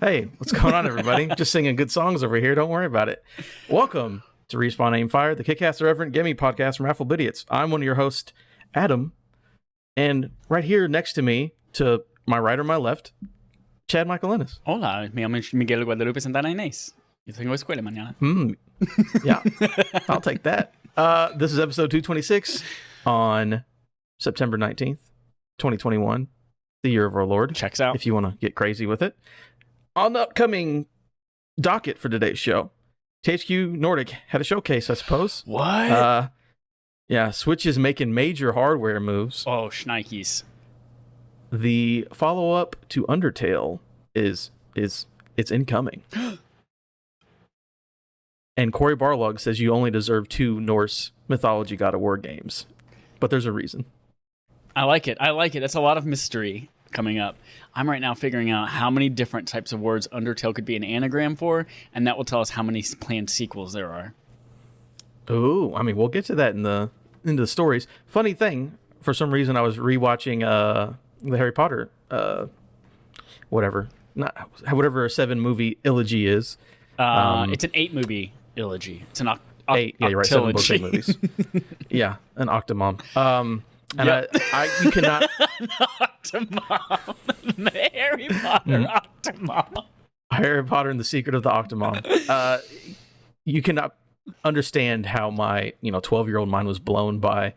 Hey, what's going on, everybody? Just singing good songs over here. Don't worry about it. Welcome to Respawn Aim Fire, the Kick-Ass Irreverent Gimme podcast from Raffle Idiots. I'm one of your hosts, Adam, and right here next to me, to my right or my left, Chad Michael Ennis. Hola, me llamo Miguel Guadalupe Santana Inés. Yo tengo escuela mañana. Yeah, I'll take that. This is episode 226 on September 19th, 2021, the year of our Lord. Checks out. If you want to get crazy with it. On the upcoming docket for today's show, THQ Nordic had a showcase, I suppose. What? Yeah, Switch is making major hardware moves. Oh, shnikes. The follow-up to Undertale is it's incoming. And Cory Barlog says you only deserve 2 Norse mythology God of War games. But there's a reason. I like it. That's a lot of mystery coming up. I'm right now figuring out how many different types of words Undertale could be an anagram for, and that will tell us how many planned sequels there are. Oh, I mean, we'll get to that into the stories. Funny thing, for some reason, I was rewatching the Harry Potter, whatever a 7 movie trilogy is. It's an 8 movie trilogy. It's an 8. Yeah, you're right. 7 books, 8 movies. Yeah, an octomom. And yep. You cannot. Octomom. The Harry Potter octomom. Harry Potter and the Secret of the Octomom. You cannot understand how my 12-year-old mind was blown by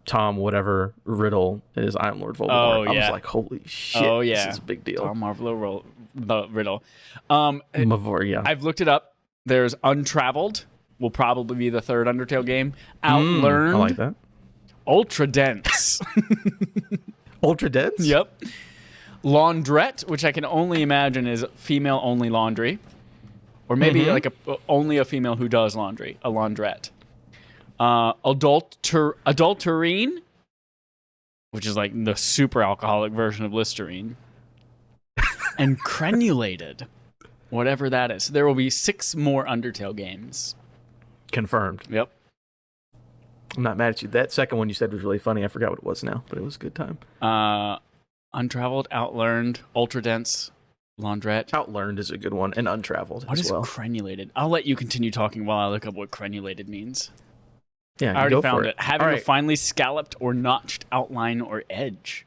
Tom whatever Riddle is I Am Lord Voldemort. Oh, yeah. I was like, holy shit, this is a big deal. Tom Riddle. Yeah. I've looked it up. There's Untraveled, will probably be the 3rd Undertale game. Outlearned. I like that. Ultra Dense. Ultra Dense? Yep. Laundrette, which I can only imagine is female-only laundry. Or maybe like only a female who does laundry. A laundrette. Adulterine, which is like the super alcoholic version of Listerine. And Crenulated, whatever that is. There will be 6 more Undertale games. Confirmed. Yep. I'm not mad at you. That second one you said was really funny. I forgot what it was now, but it was a good time. Untraveled, Outlearned, Ultra Dense, Laundrette. Outlearned is a good one, and Untraveled What as is well. Crenulated? I'll let you continue talking while I look up what crenulated means. Yeah, I already found for it. Having right. a finely scalloped or notched outline or edge.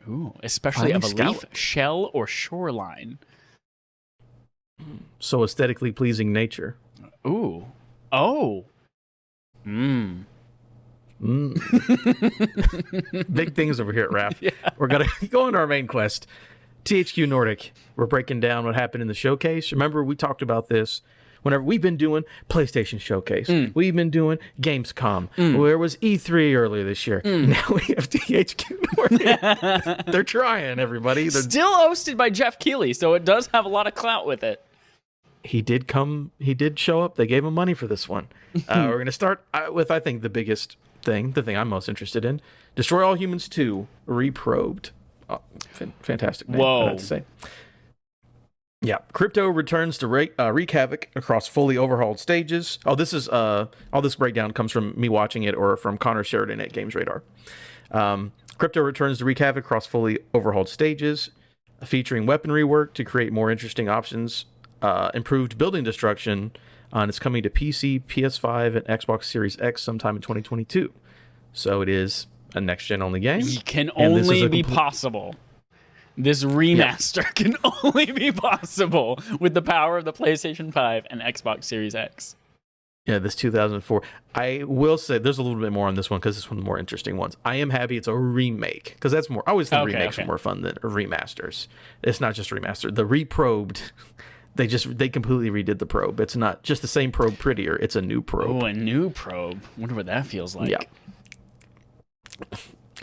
Ooh, especially Finely of a leaf, scalloped. shell, or shoreline. So aesthetically pleasing nature. Ooh. Oh. Big things over here at RAF. Yeah. We're going to go on our main quest. THQ Nordic. We're breaking down what happened in the showcase. Remember, we talked about this whenever we've been doing PlayStation Showcase. We've been doing Gamescom. There was E3 earlier this year. Now we have THQ Nordic. They're trying, everybody. They're Still hosted by Jeff Keighley, so it does have a lot of clout with it. He did show up. They gave him money for this one. We're going to start with, I think, the biggest thing, the thing I'm most interested in. Destroy All Humans 2, Reprobed. Oh, fantastic name, Whoa. I have to say. Yeah, Crypto returns to wreak havoc across fully overhauled stages. Oh, this is all this breakdown comes from me watching it or from Connor Sheridan at Games Radar. Crypto returns to wreak havoc across fully overhauled stages, featuring weaponry work to create more interesting options. Improved building destruction, and it's coming to PC, PS5, and Xbox Series X sometime in 2022. So it is a next-gen only game. It can only be possible. This remaster can only be possible with the power of the PlayStation 5 and Xbox Series X. Yeah, this 2004. I will say there's a little bit more on this one because it's one of the more interesting ones. I am happy it's a remake because that's more. I always think remakes are more fun than remasters. It's not just remastered. The Reprobed. They completely redid the probe. It's not just the same probe prettier. It's a new probe. Oh, a new probe. Wonder what that feels like. Yeah.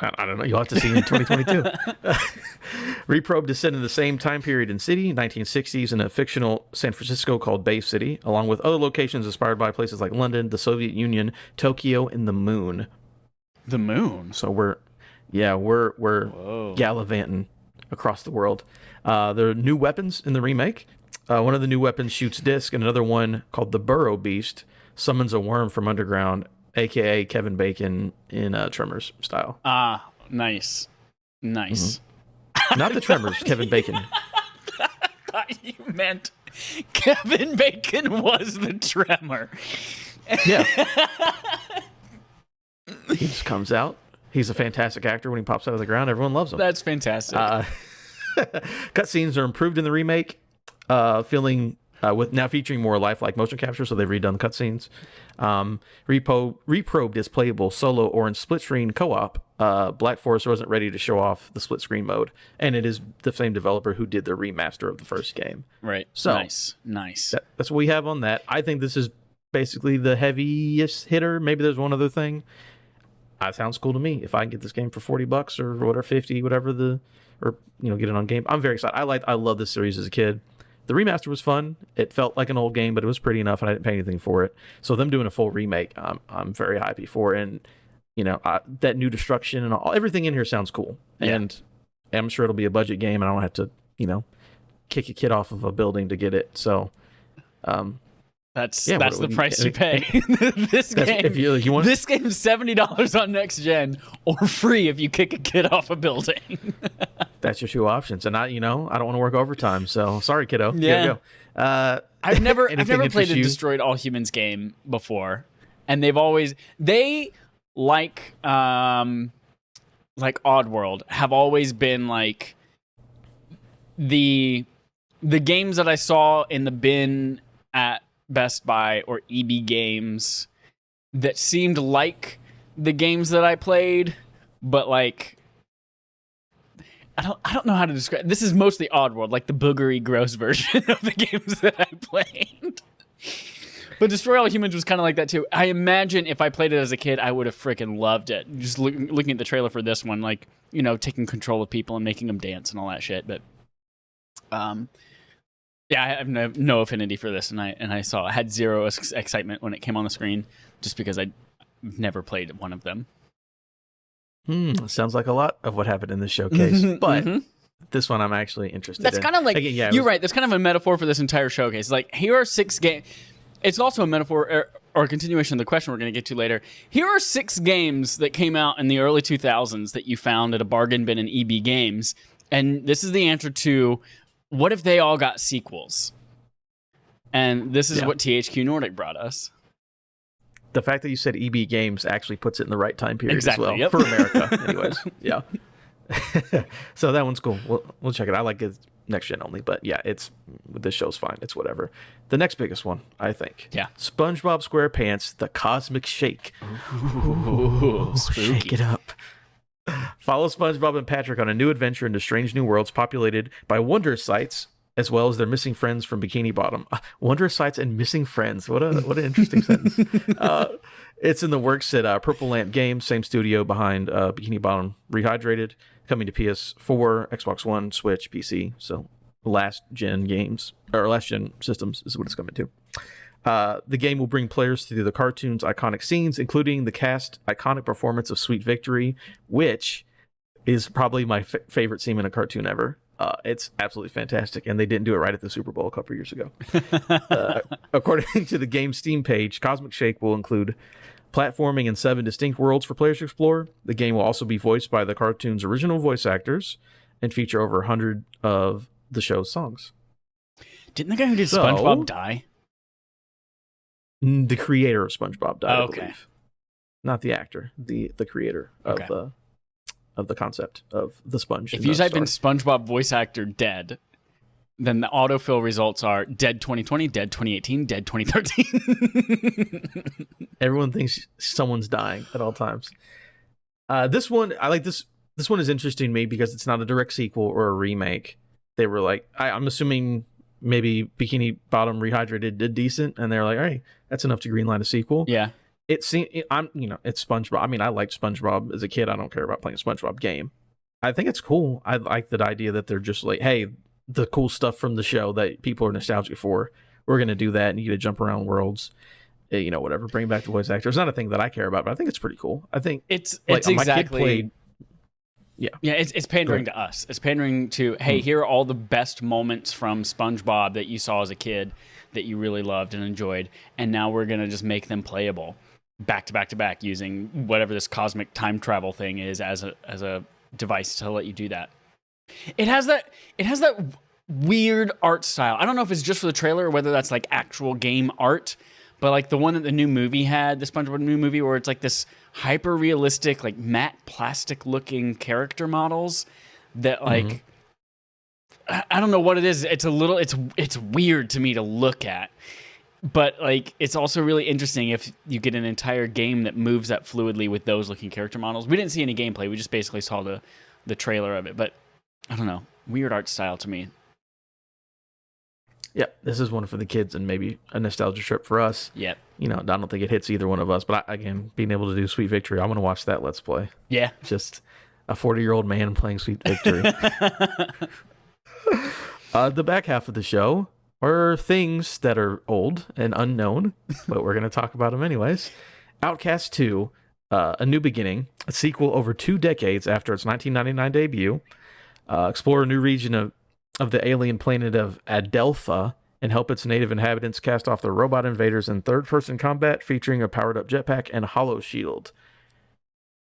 I don't know. You'll have to see in 2022. Reprobed is set in the same time period and city, 1960s, in a fictional San Francisco called Bay City, along with other locations inspired by places like London, the Soviet Union, Tokyo, and the Moon. The Moon? So we're gallivanting across the world. There are new weapons in the remake. One of the new weapons shoots disc, and another one called the Burrow Beast summons a worm from underground, a.k.a. Kevin Bacon in Tremors style. Ah, nice. Mm-hmm. Not the Tremors, Kevin Bacon. meant Kevin Bacon was the Tremor. Yeah. He just comes out. He's a fantastic actor. When he pops out of the ground, everyone loves him. That's fantastic. Cutscenes are improved in the remake, with now featuring more lifelike motion capture, so they've redone the cutscenes. Reprobed is playable solo or in split screen co-op. Black Forest wasn't ready to show off the split screen mode, and it is the same developer who did the remaster of the first game. Right. So nice. That's what we have on that. I think this is basically the heaviest hitter. Maybe there's one other thing. That sounds cool to me. If I can get this game for $40 or whatever, 50, whatever get it on game. I'm very excited. I love this series as a kid. The remaster was fun. It felt like an old game, but it was pretty enough, and I didn't pay anything for it. So them doing a full remake, I'm very happy for. And that new destruction and everything in here sounds cool. Yeah. And I'm sure it'll be a budget game, and I don't have to kick a kid off of a building to get it. So. That's the price you pay. This game, if you want, this game's $70 on next gen, or free if you kick a kid off a building. That's your two options, and I don't want to work overtime, so sorry, kiddo. Yeah. You gotta go. I've never played a Destroyed All Humans game before, and they like Oddworld have always been like the games that I saw in the bin at Best Buy or EB Games that seemed like the games that I played, but like I don't know how to describe. This is mostly Oddworld, like the boogery, gross version of the games that I played. But Destroy All Humans was kind of like that too. I imagine if I played it as a kid, I would have freaking loved it. Just looking at the trailer for this one, like taking control of people and making them dance and all that shit. But yeah, I have no affinity for this, and I had zero excitement when it came on the screen, just because I've never played one of them. Sounds like a lot of what happened in this showcase, but this one I'm actually interested in. That's kind of like, you're right, that's kind of a metaphor for this entire showcase. Like, here are 6 games. It's also a metaphor or a continuation of the question we're going to get to later. Here are 6 games that came out in the early 2000s that you found at a bargain bin in EB Games, and this is the answer to, what if they all got sequels? And this is what THQ Nordic brought us. The fact that you said EB Games actually puts it in the right time period exactly, as well. Yep. For America, anyways. Yeah. So that one's cool. We'll check it. I like it next gen only, but yeah, this show's fine. It's whatever. The next biggest one, I think. Yeah. SpongeBob SquarePants, The Cosmic Shake. Ooh, shake it up. Follow SpongeBob and Patrick on a new adventure into strange new worlds populated by wondrous sights, as well as their missing friends from Bikini Bottom. Wondrous sights and missing friends. What an interesting sentence. It's in the works at Purple Lamp Games, same studio behind Bikini Bottom Rehydrated, coming to PS4, Xbox One, Switch, PC. So last gen systems is what it's coming to. The game will bring players through the cartoon's iconic scenes, including the cast iconic performance of Sweet Victory, which is probably my favorite scene in a cartoon ever. It's absolutely fantastic, and they didn't do it right at the Super Bowl a couple years ago. According to the game's Steam page, Cosmic Shake will include platforming in 7 distinct worlds for players to explore. The game will also be voiced by the cartoon's original voice actors and feature over 100 of the show's songs. Didn't the guy who did SpongeBob die? The creator of SpongeBob died, okay. I believe. Not the actor, the creator of the concept of the sponge. If you type in SpongeBob voice actor dead, then the autofill results are dead 2020, dead 2018, dead 2013. Everyone thinks someone's dying at all times. This one, I like this. This one is interesting to me because it's not a direct sequel or a remake. They were like, I'm assuming maybe Bikini Bottom Rehydrated did decent, and they're like, all right, that's enough to greenlight a sequel. Yeah. It's SpongeBob. I mean, I liked SpongeBob as a kid. I don't care about playing a SpongeBob game. I think it's cool. I like the idea that they're just like, hey, the cool stuff from the show that people are nostalgic for, we're going to do that, and you get to jump around worlds, whatever, bring back the voice actors. It's not a thing that I care about, but I think it's pretty cool. I think it's exactly... My kid played, yeah, it's pandering to us. It's pandering to, hey, here are all the best moments from SpongeBob that you saw as a kid that you really loved and enjoyed, and now we're going to just make them playable. Back to back to back, using whatever this cosmic time travel thing is as a device to let you do that. It has that weird art style. I don't know if it's just for the trailer or whether that's like actual game art, but like the one that the new movie had, the SpongeBob new movie, where it's like this hyper realistic, like matte plastic looking character models that like I don't know what it is. It's a little it's weird to me to look at. But like it's also really interesting if you get an entire game that moves that fluidly with those looking character models. We didn't see any gameplay. We just basically saw the trailer of it. But I don't know. Weird art style to me. Yeah, this is one for the kids and maybe a nostalgia trip for us. Yep. You know, I don't think it hits either one of us. But again, being able to do Sweet Victory, I want to watch that Let's Play. Yeah. Just a 40-year-old man playing Sweet Victory. The back half of the show are things that are old and unknown, but we're going to talk about them anyways. Outcast 2, A New Beginning, a sequel over 2 decades after its 1999 debut. Explore a new region of the alien planet of Adelpha and help its native inhabitants cast off the robot invaders in third-person combat featuring a powered-up jetpack and hollow shield.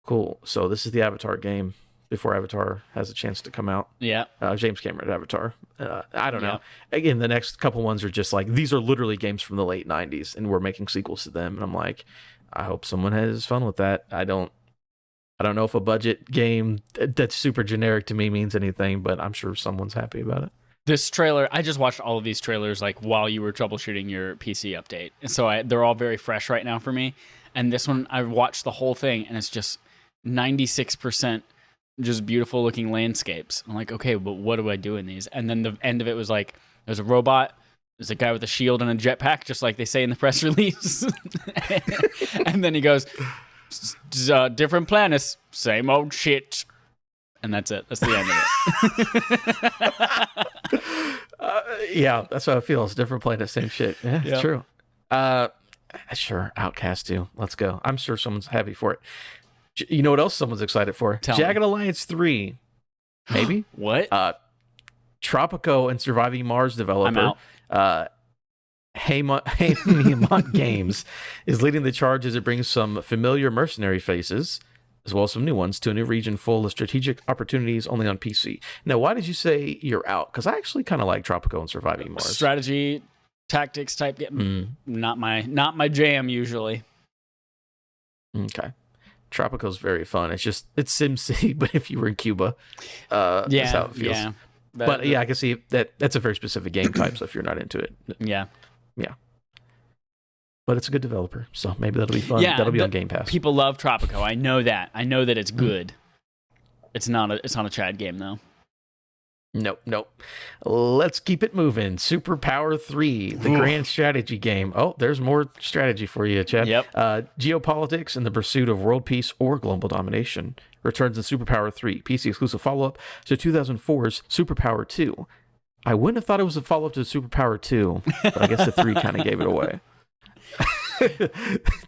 Cool. So this is the Avatar game before Avatar has a chance to come out. Yeah. James Cameron Avatar. I don't know. Again, the next couple ones are just like, these are literally games from the late 90s, and we're making sequels to them. And I'm like, I hope someone has fun with that. I don't know if a budget game that's super generic to me means anything, but I'm sure someone's happy about it. This trailer, I just watched all of these trailers like while you were troubleshooting your PC update. And so they're all very fresh right now for me. And this one, I watched the whole thing, and it's just 96% just beautiful looking landscapes. I'm like, okay, but what do I do in these? And then the end of it was like, there's a robot, there's a guy with a shield and a jetpack, just like they say in the press release. And then he goes, different planets, same old shit. And that's it. That's the end of it. Yeah, that's how it feels. Different planet, same shit. Yeah, it's true. Sure, Outcast 2. Let's go. I'm sure someone's happy for it. You know what else someone's excited for? Jagged Alliance 3. Maybe? What? Tropico and Surviving Mars developer. I'm out. Haymont Games is leading the charge as it brings some familiar mercenary faces, as well as some new ones, to a new region full of strategic opportunities only on PC. Now, why did you say you're out? Because I actually kind of like Tropico and Surviving Mars. Strategy, tactics type game. Not my jam usually. Okay. Tropico's very fun. It's SimCity, but if you were in Cuba, that's how it feels. Yeah. But yeah, I can see that's a very specific game type, so if you're not into it. Yeah. Yeah. But it's a good developer, so maybe that'll be fun. Yeah, that'll be on Game Pass. People love Tropico. I know that. I know that it's good. It's not a Chad game though. Nope. Let's keep it moving. Superpower 3, the grand strategy game. Oh, there's more strategy for you, Chad. Yep. Geopolitics and the pursuit of world peace or global domination returns in Superpower 3, PC exclusive follow-up to 2004's Superpower 2. I wouldn't have thought it was a follow-up to Superpower 2, but I guess the 3 kind of gave it away.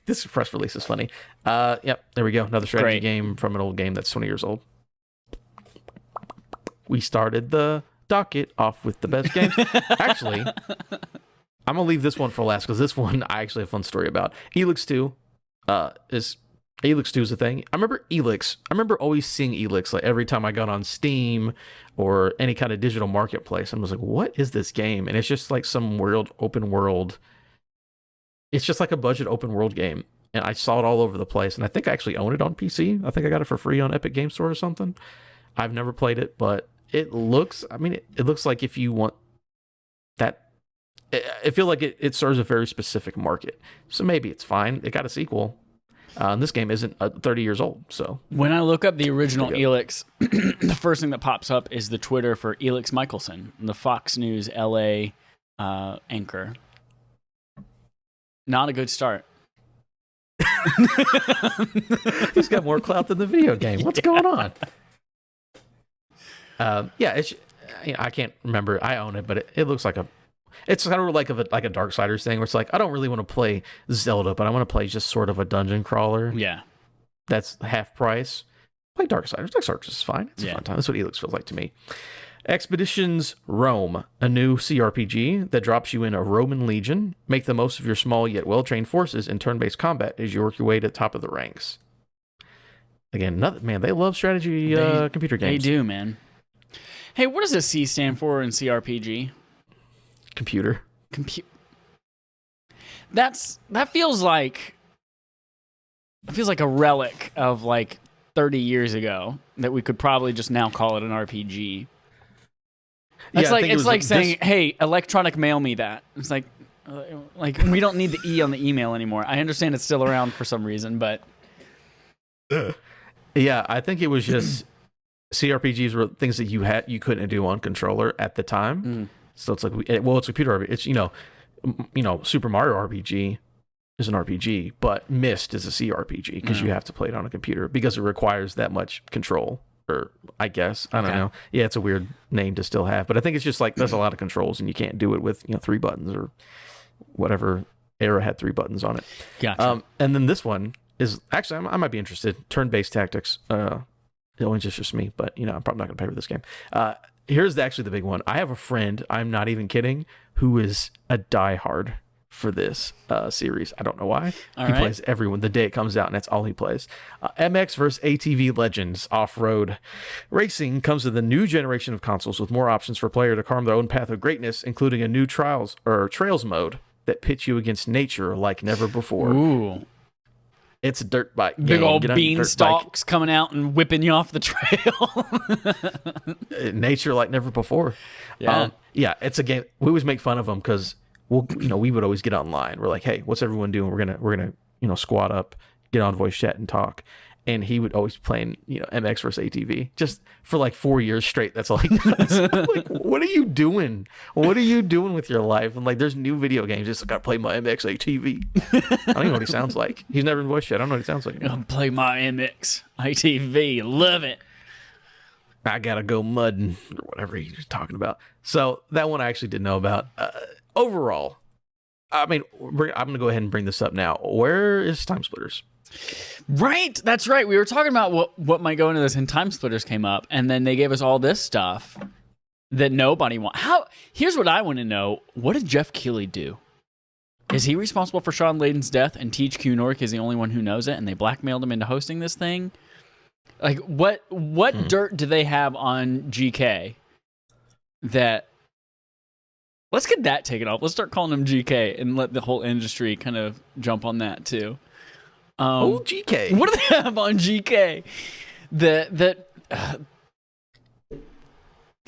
This press release is funny. Yep, there we go. Another strategy game from an old game that's 20 years old. We started the docket off with the best games. Actually, I'm going to leave this one for last because this one I actually have a fun story about. Elix 2 is a thing. I remember always seeing Elix like every time I got on Steam or any kind of digital marketplace and was like, what is this game? And it's just like some open world. It's just like a budget open world game. And I saw it all over the place. And I think I actually own it on PC. I think I got it for free on Epic Game Store or something. I've never played it, but it looks like if you want that, I feel like it serves a very specific market. So maybe it's fine. It got a sequel. And this game isn't 30 years old. So when I look up the original Elix, the first thing that pops up is the Twitter for Elix Michelson, the Fox News LA anchor. Not a good start. He's got more clout than the video game. What's going on? I can't remember. I own it, but it looks like it's kind of like a Darksiders thing where it's like, I don't really want to play Zelda, but I want to play just sort of a dungeon crawler. Yeah. That's half price. Play Darksiders. Darksiders is fine. It's a fun time. That's what Elix feels like to me. Expeditions Rome, a new CRPG that drops you in a Roman legion. Make the most of your small yet well-trained forces in turn-based combat as you work your way to the top of the ranks. Again, they love strategy computer games. They do, man. Hey, what does a C stand for in CRPG? Computer. That feels like a relic of like 30 years ago that we could probably just now call it an RPG. It's like saying, "Hey, electronic mail me that." It's like we don't need the E on the email anymore. I understand it's still around for some reason, but yeah, I think it was just CRPGs were things that you couldn't do on controller at the time. So it's like it's a computer RPG. It's Super Mario RPG is an RPG, but Myst is a CRPG because you have to play it on a computer because it requires that much control. Or I guess I don't know. Yeah, it's a weird name to still have, but I think it's just like there's a lot of controls and you can't do it with 3 buttons or whatever era had 3 buttons on it. Gotcha. And then this one is actually I might be interested. Turn-based tactics. It only just me, but I'm probably not gonna pay for this game. Here's actually the big one. I have a friend, I'm not even kidding, who is a diehard for this series. I don't know why. He plays everyone the day it comes out, and that's all he plays. MX vs. ATV Legends Off-Road Racing comes with a new generation of consoles with more options for player to carve their own path of greatness, including a new trails mode that pits you against nature like never before. Ooh. It's a dirt bike game. Big old beanstalks coming out and whipping you off the trail. Nature like never before. Yeah. It's a game. We always make fun of them because we would always get online. We're like, hey, what's everyone doing? We're gonna squat up, get on voice chat and talk. And he would always play MX versus ATV just for like 4 years straight. That's all he does. I'm like, what are you doing? What are you doing with your life? And like, there's new video games. Just gotta play my MX ATV. I don't even know what he sounds like. He's never in voice chat. I don't know what he sounds like. I'll play my MX ATV. Love it. I gotta go mudding or whatever he's talking about. So that one I actually didn't know about. Overall, I mean, I'm gonna go ahead and bring this up now. Where is Time Splitters? Right, that's right. We were talking about what might go into this, and Time Splitters came up, and then they gave us all this stuff that nobody wants. Here's what I want to know: what did Jeff Keighley do? Is he responsible for Sean Layden's death, and THQ Nordic is the only one who knows it, and they blackmailed him into hosting this thing? Like, what dirt do they have on GK that? Let's get that taken off. Let's start calling him GK and let the whole industry kind of jump on that too. GK. What do they have on GK that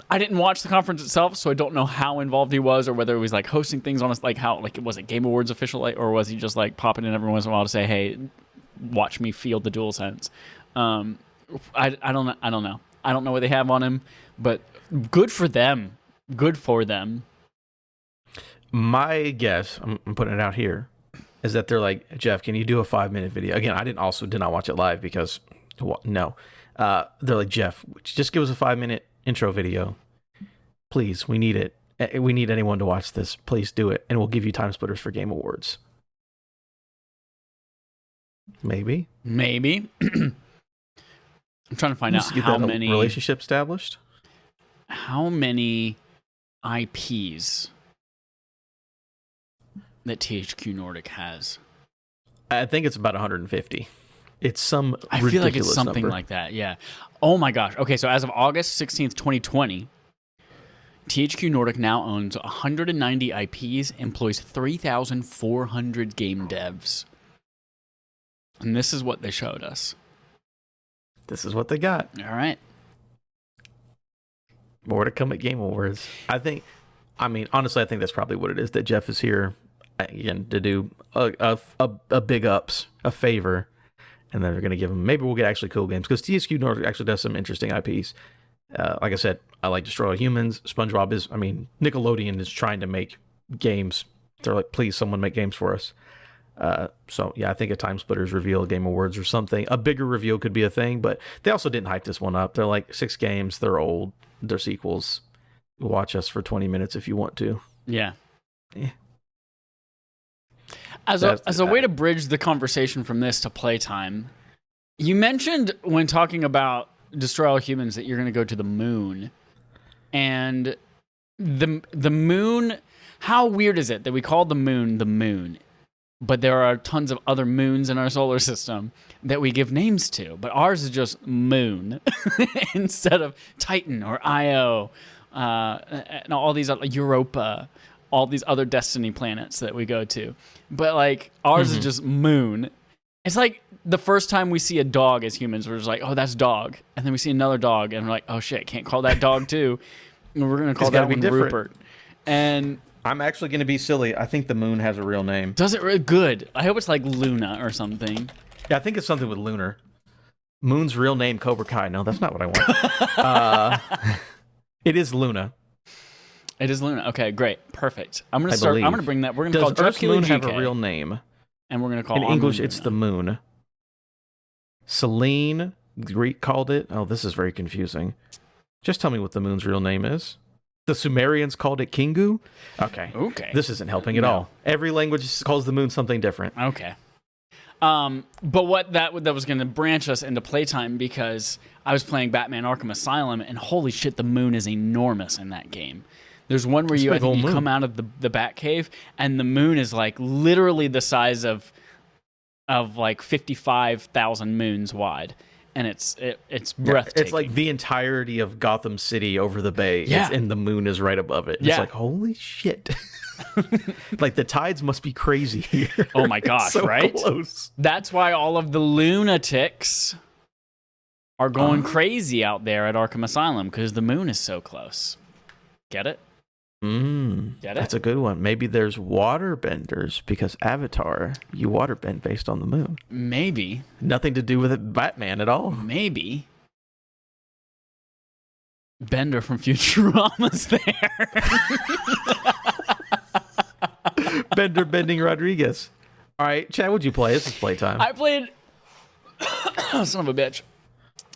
I didn't watch the conference itself, so I don't know how involved he was, or whether it was like hosting things on us, like how like was it Game Awards official, or was he just like popping in every once in a while to say, "Hey, watch me field the DualSense." I don't know. I don't know what they have on him, but good for them. Good for them. My guess, I'm putting it out here, is that they're like, Jeff, can you do a 5-minute video? Again, I did not watch it live because, no. They're like, Jeff, just give us a 5-minute intro video. Please, we need it. We need anyone to watch this. Please do it. And we'll give you Time Splitters for Game Awards. Maybe. I'm trying to find out how many relationship established. How many IPs that THQ Nordic has? I think it's about 150. It's some I feel like it's something number. Like that, yeah. Oh my gosh. Okay, so as of August 16th, 2020, THQ Nordic now owns 190 IPs, employs 3,400 game devs. And this is what they showed us. This is what they got. All right. More to come at Game Awards. Honestly, I think that's probably what it is, that Jeff is here again to do a big ups, a favor, and then they're going to give them, maybe we'll get actually cool games, because THQ Nordic actually does some interesting IPs. Like I said, I like Destroy All Humans. Spongebob is, Nickelodeon is trying to make games. They're like, please, someone make games for us. So yeah, I think a Time Splitters reveal, Game Awards or something. A bigger reveal could be a thing, but they also didn't hype this one up. They're like 6 games. They're old. They're sequels. Watch us for 20 minutes if you want to. Yeah. As a way to bridge the conversation from this to playtime, you mentioned when talking about Destroy All Humans that you're going to go to the moon. And the moon, how weird is it that we call the moon the moon? but there are tons of other moons in our solar system that we give names to. But ours is just Moon instead of Titan or Io, and all these other, Europa, all these other Destiny planets that we go to. But like ours is just Moon. It's like the first time we see a dog as humans, we're just like, oh, that's dog. And then we see another dog, and we're like, oh shit, can't call that dog too. And we're gonna call that one Rupert. And I'm actually going to be silly. I think the moon has a real name. does it really good? I hope it's like Luna or something. Yeah, I think it's something with lunar. Moon's real name, Cobra Kai. No, that's not what I want. It is Luna. It is Luna. Okay, great, perft. I'm gonna start. I'm gonna bring that. We're gonna call Does Earth's Dracula moon GK, have a real name? and we're gonna call In English, it's Luna. the moon. Selene, Greek called it. Oh, this is very confusing. Just tell me what the moon's real name is. The Sumerians called it Kingu. Okay. Okay. This isn't helping at all. Every language calls the moon something different. Okay. But what that was going to branch us into playtime, because I was playing Batman Arkham Asylum, and holy shit, the moon is enormous in that game. There's one where I think you come out of the Batcave, and the moon is like literally the size of like 55,000 moons wide. And it's breathtaking. It's like the entirety of Gotham City over the bay. Yeah. And the moon is right above it. Yeah. It's like, holy shit. Like the tides must be crazy here. Oh my gosh, It's so right? close. That's why all of the lunatics are going crazy out there at Arkham Asylum, because the moon is so close. Get it? Get it? That's a good one. Maybe there's waterbenders because Avatar, you waterbend based on the moon. Maybe. Nothing to do with it, Batman at all. Maybe. Bender from Futurama's there. Bender bending Rodriguez. All right, Chad, what'd you play? This is playtime. I played... Son of a bitch.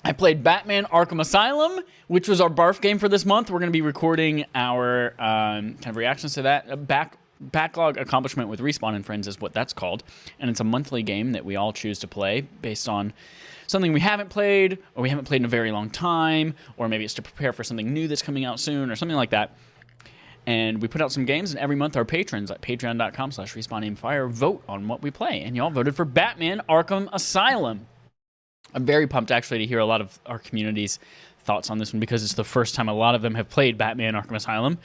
I played Batman Arkham Asylum, which was our barf game for this month. We're going to be recording our kind of reactions to that. Backlog Accomplishment with Respawn and Friends is what that's called. And it's a monthly game that we all choose to play based on something we haven't played, or we haven't played in a very long time, or maybe it's to prepare for something new that's coming out soon, or something like that. And we put out some games, and every month our patrons at patreon.com/respawnaimfire vote on what we play. And y'all voted for Batman Arkham Asylum. I'm very pumped, actually, to hear a lot of our community's thoughts on this one, because it's the first time a lot of them have played Batman Arkham Asylum,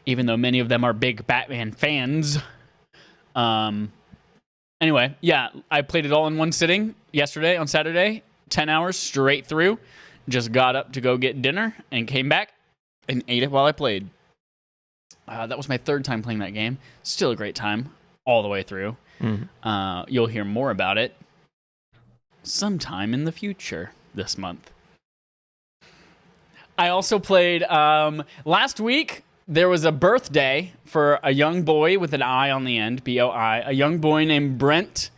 even though many of them are big Batman fans. Anyway, yeah, I played it all in one sitting yesterday on Saturday, 10 hours straight through. Just got up to go get dinner and came back and ate it while I played. That was my third time playing that game. Still a great time all the way through. You'll hear more about it sometime in the future this month. I also played last week. There was a birthday for a young boy with an I on the end, B-O-I, a young boy named Brent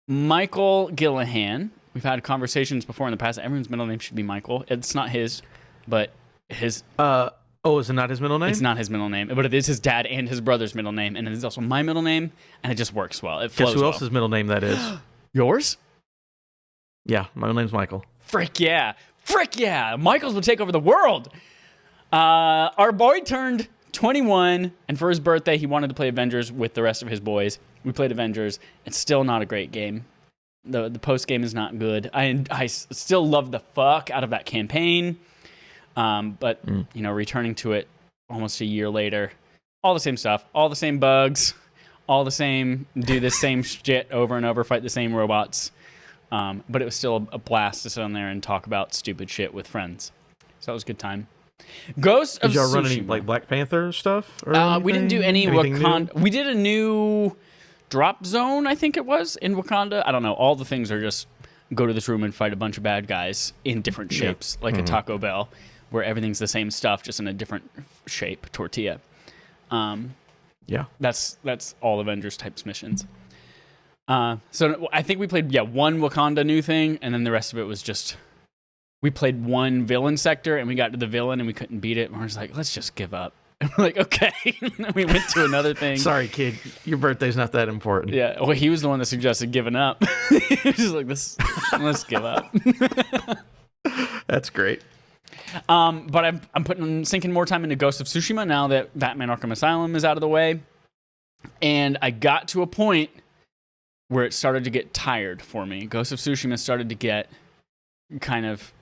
Michael Gillihan. We've had conversations before in the past. Everyone's middle name should be Michael. It's not his, but his. Is it not his middle name? It's not his middle name, but it is his dad and his brother's middle name, and it is also my middle name, and it just works well. It flows Guess who well. else's middle name that is? Yours? Yeah, my middle name's Michael. Frick yeah. Frick yeah. Michaels will take over the world. Our boy turned 21, and for his birthday, he wanted to play Avengers with the rest of his boys. We played Avengers. It's still not a great game. The post game is not good. I still love the fuck out of that campaign. But you know, returning to it almost a year later, all the same stuff, all the same bugs, all the same, do the same shit over and over, fight the same robots. But it was still a blast to sit on there and talk about stupid shit with friends. So that was a good time. Ghost of Did y'all Tsushima. run any like Black Panther stuff? Or we didn't do any Wakanda. We did a new drop zone, I think it was, in Wakanda. I don't know. All the things are just go to this room and fight a bunch of bad guys in different shapes, like a Taco Bell, where everything's the same stuff, just in a different shape, tortilla. Yeah. That's all Avengers types missions. So I think we played, one Wakanda new thing, and then the rest of it was just, we played one villain sector, and we got to the villain, and we couldn't beat it, and we're just like, let's just give up. And we're like, okay. And then we went to another thing. Sorry, kid. Your birthday's not that important. Yeah, well, he was the one that suggested giving up. He was just like, let's give up. That's great. But I'm sinking more time into Ghost of Tsushima now that Batman Arkham Asylum is out of the way. And I got to a point where it started to get tired for me. Ghost of Tsushima started to get kind of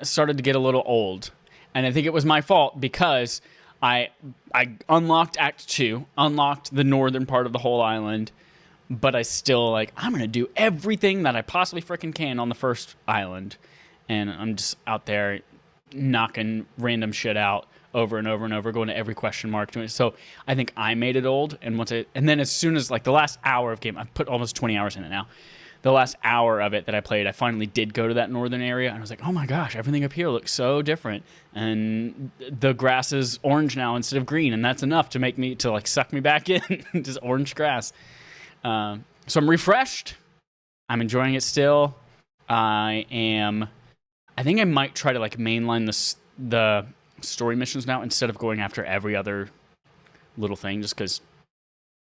started to get a little old, and I think it was my fault because I unlocked Act 2, unlocked the northern part of the whole island, but I still I'm gonna do everything that I possibly freaking can on the first island, and I'm just out there knocking random shit out over and over and over, going to every question mark to it. So I think I made it old, and then as soon as the last hour of game, I've put almost 20 hours in it now. The last hour of it that I played, I finally did go to that northern area, and I was like, oh my gosh, everything up here looks so different, and the grass is orange now instead of green, and that's enough to make me suck me back in. Just orange grass. So I'm refreshed. I'm enjoying it still. I think I might try to mainline the story missions now instead of going after every other little thing, just because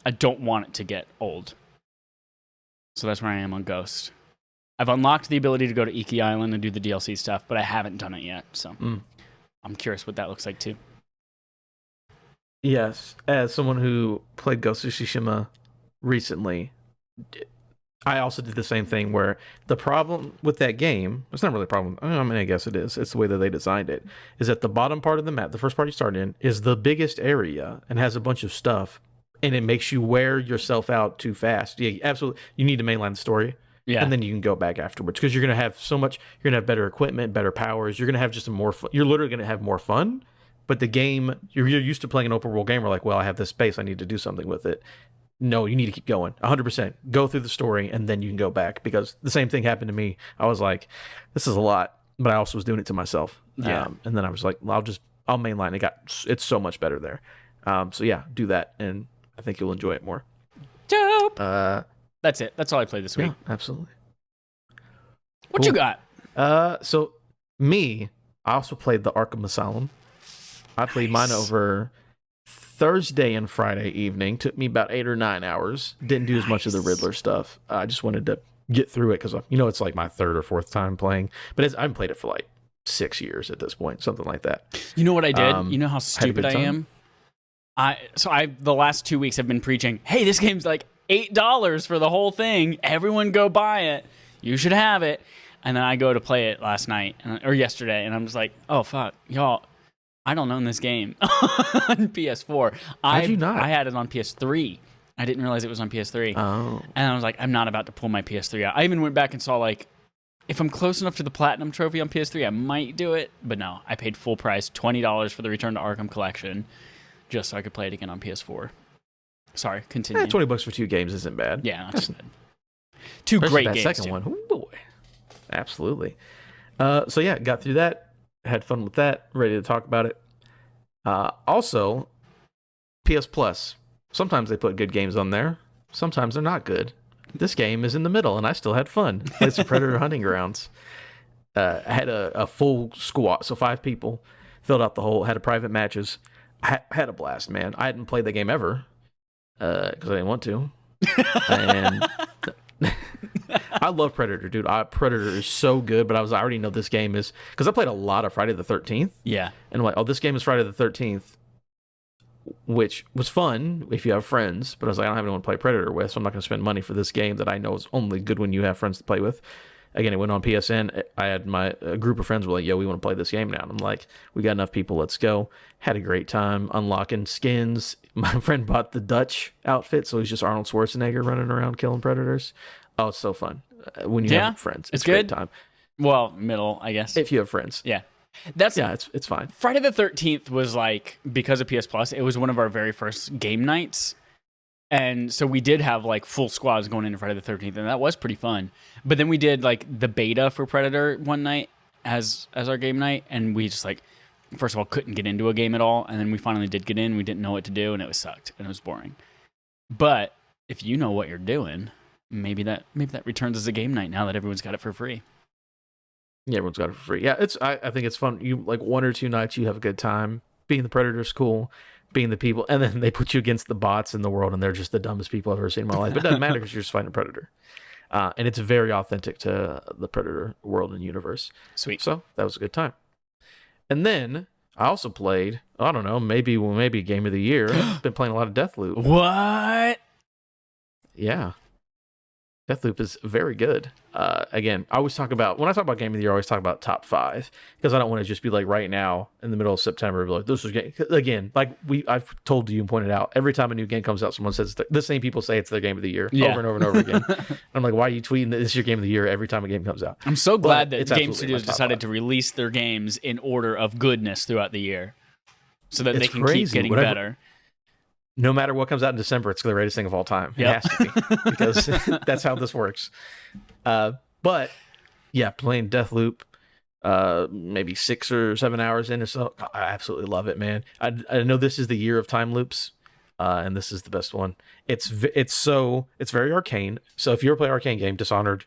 I don't want it to get old. So that's where I am on Ghost. I've unlocked the ability to go to Iki Island and do the DLC stuff, but I haven't done it yet. So I'm curious what that looks like too. Yes, as someone who played Ghost of Tsushima recently, I also did the same thing where the problem with that game, it's not really a problem, I mean, I guess it is, it's the way that they designed it, is that the bottom part of the map, the first part you start in, is the biggest area and has a bunch of stuff, and it makes you wear yourself out too fast. Yeah, absolutely. You need to mainline the story, and then you can go back afterwards, because you're going to have so much, you're going to have better equipment, better powers, you're going to have just you're literally going to have more fun, but the game, you're used to playing an open world game where well, I have this space, I need to do something with it. No, you need to keep going. 100%. Go through the story, and then you can go back, because the same thing happened to me. I was like, this is a lot, but I also was doing it to myself. Yeah. And then I was like, well, I'll mainline. It's so much better there. So yeah, do that, and I think you'll enjoy it more. Dope. That's it. That's all I played this week. Yeah, absolutely. What you got? So I also played the Arkham Asylum. I played mine over Thursday and Friday evening. Took me about 8 or 9 hours. Didn't do as much of the Riddler stuff. I just wanted to get through it because it's my third or fourth time playing. But I haven't played it for 6 years at this point, something like that. You know what I did? You know how stupid I am? The last 2 weeks have been preaching, hey, this game's $8 for the whole thing. Everyone go buy it. You should have it. And then I go to play it last night or yesterday, and I'm just like, oh, fuck, y'all. I don't own this game on PS4. How'd you not? I had it on PS3. I didn't realize it was on PS3. Oh. And I was like, I'm not about to pull my PS3 out. I even went back and saw if I'm close enough to the Platinum Trophy on PS3, I might do it. But no, I paid full price, $20 for the Return to Arkham collection, just so I could play it again on PS4. Sorry, continue. $20 for 2 games isn't bad. Yeah, not too bad. Two great games. That second one, oh boy, absolutely. So yeah, got through that. Had fun with that. Ready to talk about it. Also, PS Plus. Sometimes they put good games on there. Sometimes they're not good. This game is in the middle, and I still had fun. Played some Predator Hunting Grounds. I had a full squad, so 5 people. Filled out the whole, had private matches. Had a blast, man. I hadn't played the game ever because I didn't want to. And I love Predator, dude. Predator is so good, but I already know this game is, because I played a lot of Friday the 13th. Yeah. And I'm like, oh, this game is Friday the 13th, which was fun if you have friends, but I was like, I don't have anyone to play Predator with, so I'm not going to spend money for this game that I know is only good when you have friends to play with. Again, it went on PSN. I had a group of friends were like, yo, we want to play this game now. And I'm like, we got enough people, let's go. Had a great time unlocking skins. My friend bought the Dutch outfit, so he's just Arnold Schwarzenegger running around killing predators. Oh, it's so fun when you have friends. It's a great time. Well, middle, I guess. If you have friends. Yeah. It's fine. Friday the 13th was because of PS Plus, it was one of our very first game nights. And so we did have full squads going into Friday the 13th, and that was pretty fun. But then we did the beta for Predator one night as our game night, and we just first of all couldn't get into a game at all, and then we finally did get in. We didn't know what to do, and it was sucked, and it was boring. But if you know what you're doing, maybe that returns as a game night now that everyone's got it for free. Yeah, everyone's got it for free. Yeah, I think it's fun. You 1 or 2 nights, you have a good time. Being the Predator's cool. Being the people, and then they put you against the bots in the world, and they're just the dumbest people I've ever seen in my life. But it doesn't matter because you're just fighting a predator, and it's very authentic to the Predator world and universe. Sweet. So that was a good time. And then I also played. I don't know, maybe game of the year. I've been playing a lot of Deathloop. What? yeah. Deathloop is very good. Again, I always talk about, when I talk about game of the year, I always talk about top 5, because I don't want to just be like right now in the middle of September, be like, this was game. Again, like I've told you and pointed out, every time a new game comes out, someone says the same people say it's their game of the year over and over and over again. And I'm like, why are you tweeting that this is your game of the year every time a game comes out? I'm so glad that game studios decided to release their games in order of goodness throughout the year, so that they can keep getting better. No matter what comes out in December, it's the greatest thing of all time. It has to be, because that's how this works. But yeah, playing Deathloop, maybe 6 or 7 hours in or so, I absolutely love it, man. I know this is the year of time loops, and this is the best one. It's very arcane. So if you ever play an arcane game, Dishonored,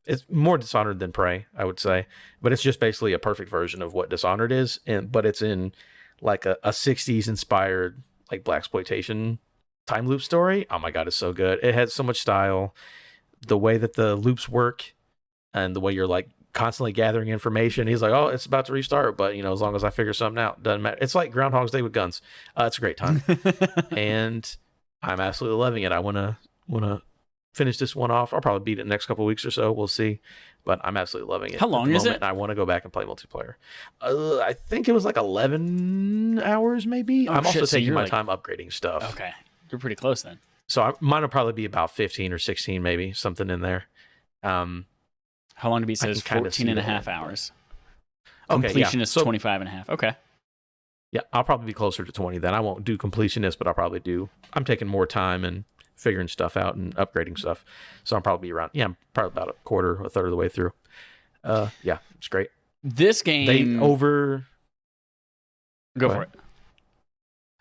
it's more Dishonored than Prey, I would say. But it's just basically a perfect version of what Dishonored is, but it's in like a 60s inspired, like, blaxploitation time loop story. Oh my god, it's so good. It has so much style. The way that the loops work, and the way you're like constantly gathering information. He's like, oh, it's about to restart, but as long as I figure something out, doesn't matter. It's like Groundhog's Day with guns. It's a great time. And I'm absolutely loving it. I want to finish this one off. I'll probably beat it in the next couple of weeks or so. We'll see. But I'm absolutely loving it. How long is it? I want to go back and play multiplayer. I think it was like 11 hours, maybe. I'm also taking my time upgrading stuff. Okay. You're pretty close then. So mine will probably be about 15 or 16, maybe, something in there. How long to be? Says 14 and a half hours. Okay, completionist 25 and a half. Okay. Yeah, I'll probably be closer to 20 then. I won't do completionist, but I'll probably do. I'm taking more time and figuring stuff out and upgrading stuff. So I'm probably around, I'm probably about a third of the way through. Yeah, it's great. This game. Go for it.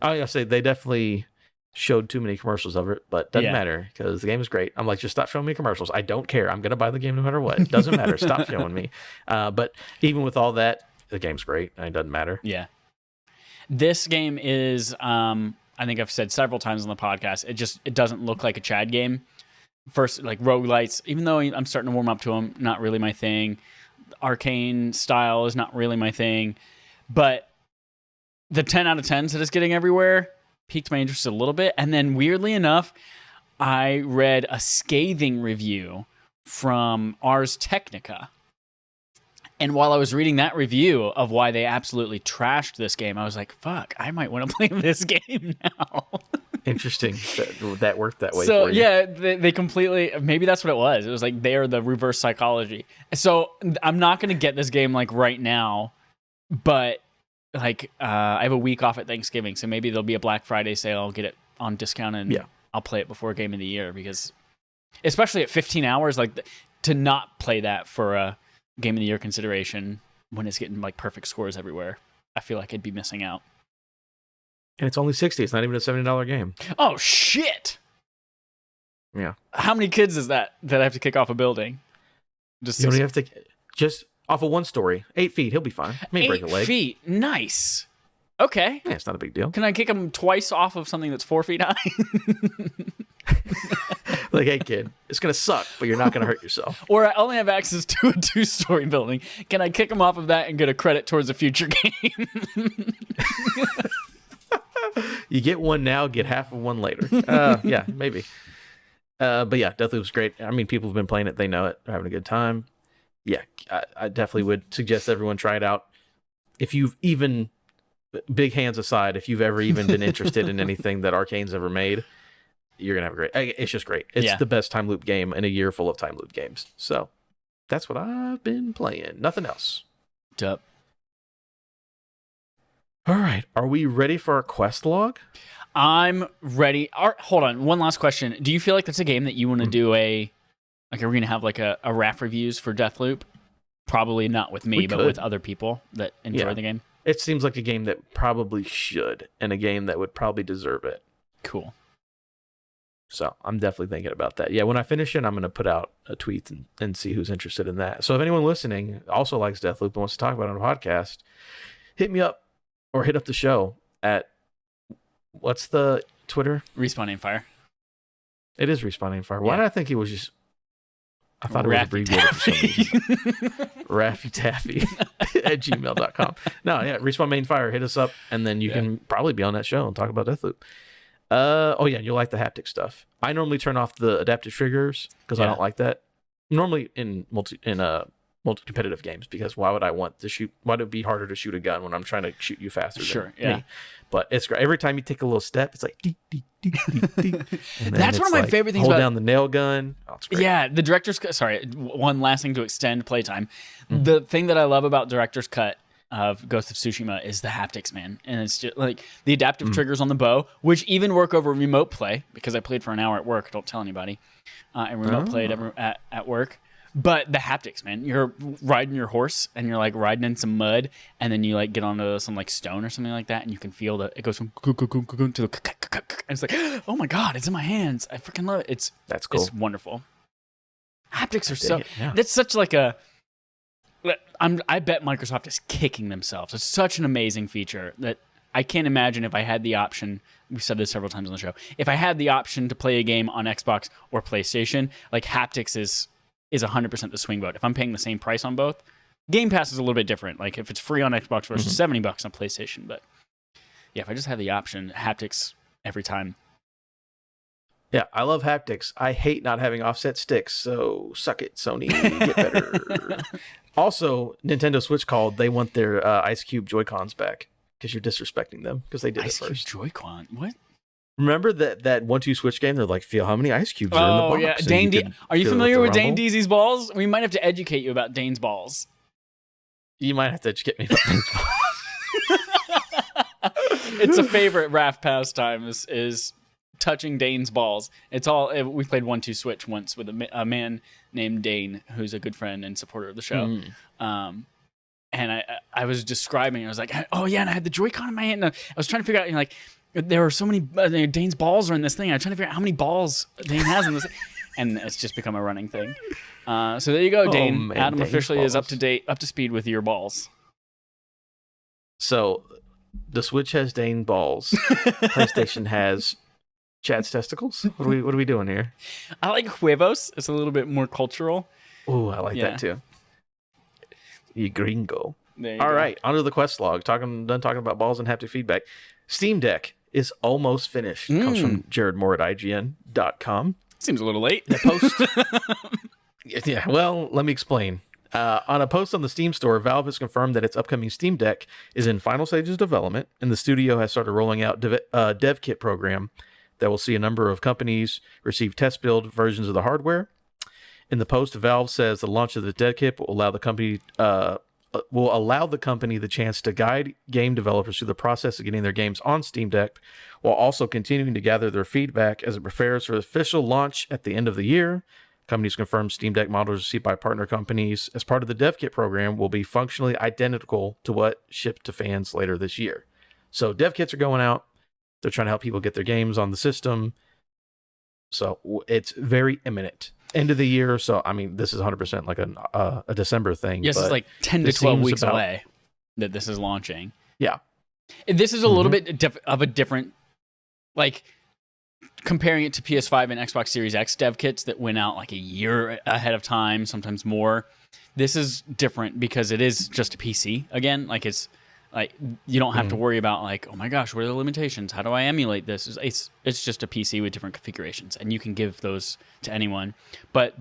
I gotta say, they definitely showed too many commercials of it, but doesn't matter, because the game is great. I'm like, just stop showing me commercials. I don't care. I'm gonna buy the game no matter what. It doesn't matter. Stop showing me. But even with all that, the game's great. It doesn't matter. Yeah. This game is, I think I've said several times on the podcast, it doesn't look like a Chad game. First, like roguelites, even though I'm starting to warm up to them, not really my thing. Arcane style is not really my thing. But the 10 out of 10s that it's getting everywhere piqued my interest a little bit. And then weirdly enough, I read a scathing review from Ars Technica. And while I was reading that review of why they absolutely trashed this game, I was like, fuck, I might want to play this game now. Interesting that worked that way so, for you. Yeah, they completely, maybe that's what it was. It was like they're the reverse psychology. So I'm not going to get this game like right now, but like I have a week off at Thanksgiving, so maybe there'll be a Black Friday sale. I'll get it on discount, and I'll play it before Game of the Year, because especially at 15 hours, like to not play that for a Game of the Year consideration when it's getting like perfect scores everywhere, I feel like I'd be missing out. And it's only $60. It's not even a $70 game. Oh shit! Yeah. How many kids is that I have to kick off a building? You only have to just off of one story. 8 feet. He'll be fine. May break a leg. 8 feet. Nice. Okay. Yeah, it's not a big deal. Can I kick him twice off of something that's 4 feet high? Like, hey kid, it's gonna suck, but you're not gonna hurt yourself. Or I only have access to a 2-story building. Can I kick him off of that and get a credit towards a future game? You get one now, get half of one later. Yeah, maybe. But yeah, Deathloop's great. I mean, people have been playing it; they know it. They're having a good time. Yeah, I definitely would suggest everyone try it out. If you've even, big hands aside, if you've ever even been interested in anything that Arcane's ever made, you're gonna have a great. It's just great. It's the best time loop game in a year full of time loop games. So that's what I've been playing. Nothing else. Dup. All right, are we ready for our quest log? I'm ready. Hold on, one last question. Do you feel like that's a game that you want to do are we going to have like a RAF reviews for Deathloop? Probably not with me, but with other people that enjoy the game. It seems like a game that probably should, and a game that would probably deserve it. Cool. So I'm definitely thinking about that. Yeah, when I finish it, I'm going to put out a tweet and see who's interested in that. So if anyone listening also likes Deathloop and wants to talk about it on a podcast, hit me up or hit up the show at, what's the Twitter? Respawn Fire. It is Respawn Aimfire. Why did I think it was just... I thought it was abbreviated for some reason. Raffy Taffy at gmail.com. No, yeah, Respawn Main Fire. Hit us up, and then you can probably be on that show and talk about Deathloop. Oh yeah, you'll like the haptic stuff. I normally turn off the adaptive triggers because I don't like that. Normally in multi competitive games, because why would I want to shoot? Why would it be harder to shoot a gun when I'm trying to shoot you faster? Sure, than me? But it's great. Every time you take a little step, it's like dee, dee, dee, dee, dee. And That's one of my like, favorite things hold about down the nail gun. Oh, it's great. Yeah, the director's cut. Sorry, one last thing to extend playtime. The thing that I love about director's cut of Ghost of Tsushima is the haptics, man. And it's just like the adaptive triggers on the bow, which even work over remote play, because I played for an hour at work. Don't tell anybody. And remote played at work. But the haptics, man, you're riding your horse and you're like riding in some mud, and then you like get onto some like stone or something like that, and you can feel it goes from to the and it's like, oh my god, it's in my hands. I freaking love it. That's cool. It's wonderful. Haptics are that's such like a. I bet Microsoft is kicking themselves. It's such an amazing feature that I can't imagine if I had the option. We've said this several times on the show. If I had the option to play a game on Xbox or PlayStation, like haptics is 100% the swing vote. If I'm paying the same price on both, Game Pass is a little bit different. Like if it's free on Xbox versus $70 on PlayStation. But yeah, if I just had the option, haptics every time. Yeah, I love haptics. I hate not having offset sticks, so suck it, Sony. Get better. Also, Nintendo Switch called. They want their Ice Cube Joy-Cons back because you're disrespecting them because they did Ice it first. Cube Joy-Con? What? Remember that 1-2 Switch game? They're like, feel how many ice cubes are in the box. Oh, yeah. Dane are you familiar with Dane Deasy's balls? We might have to educate you about Dane's balls. You might have to educate me about Dane's balls. It's a favorite RAF pastime is touching Dane's balls. It's all. We played 1-2 Switch once with a man named Dane, who's a good friend and supporter of the show. And I was describing, I was like, oh yeah, and I had the Joy-Con in my hand. And I was trying to figure out, like, there are so many Dane's balls are in this thing. I'm trying to figure out how many balls Dane has in this, and it's just become a running thing. So there you go, Dane. Man, Adam Dane's officially balls. is up to speed with your balls. So the Switch has Dane balls. PlayStation has Chad's testicles. What are we doing here? I like huevos. It's a little bit more cultural. Oh, I like that too. You gringo. There you All go. right, onto the quest log. Done talking about balls and haptic feedback. Steam Deck is almost finished. Comes from Jared Moore at IGN.com. Seems a little late. The post. Yeah, well, let me explain. On a post on the Steam store, Valve has confirmed that its upcoming Steam Deck is in final stages of development, and the studio has started rolling out dev kit program that will see a number of companies receive test build versions of the hardware. In the post, Valve says the launch of the dev kit will allow the company the chance to guide game developers through the process of getting their games on Steam Deck, while also continuing to gather their feedback as it prepares for the official launch at the end of the year. Companies confirm Steam Deck models received by partner companies as part of the dev kit program will be functionally identical to what shipped to fans later this year. So dev kits are going out. They're trying to help people get their games on the system. So it's very imminent. End of the year, so I mean, this is 100% like a December thing. Yes, it's like 10 to 12 weeks away that this is launching. Yeah. This is a little bit of a different, like, comparing it to PS5 and Xbox Series X dev kits that went out like a year ahead of time, sometimes more. This is different because it is just a PC again. Like, it's like you don't have to worry about like, oh my gosh, what are the limitations? How do I emulate this? It's just a PC with different configurations, and you can give those to anyone. But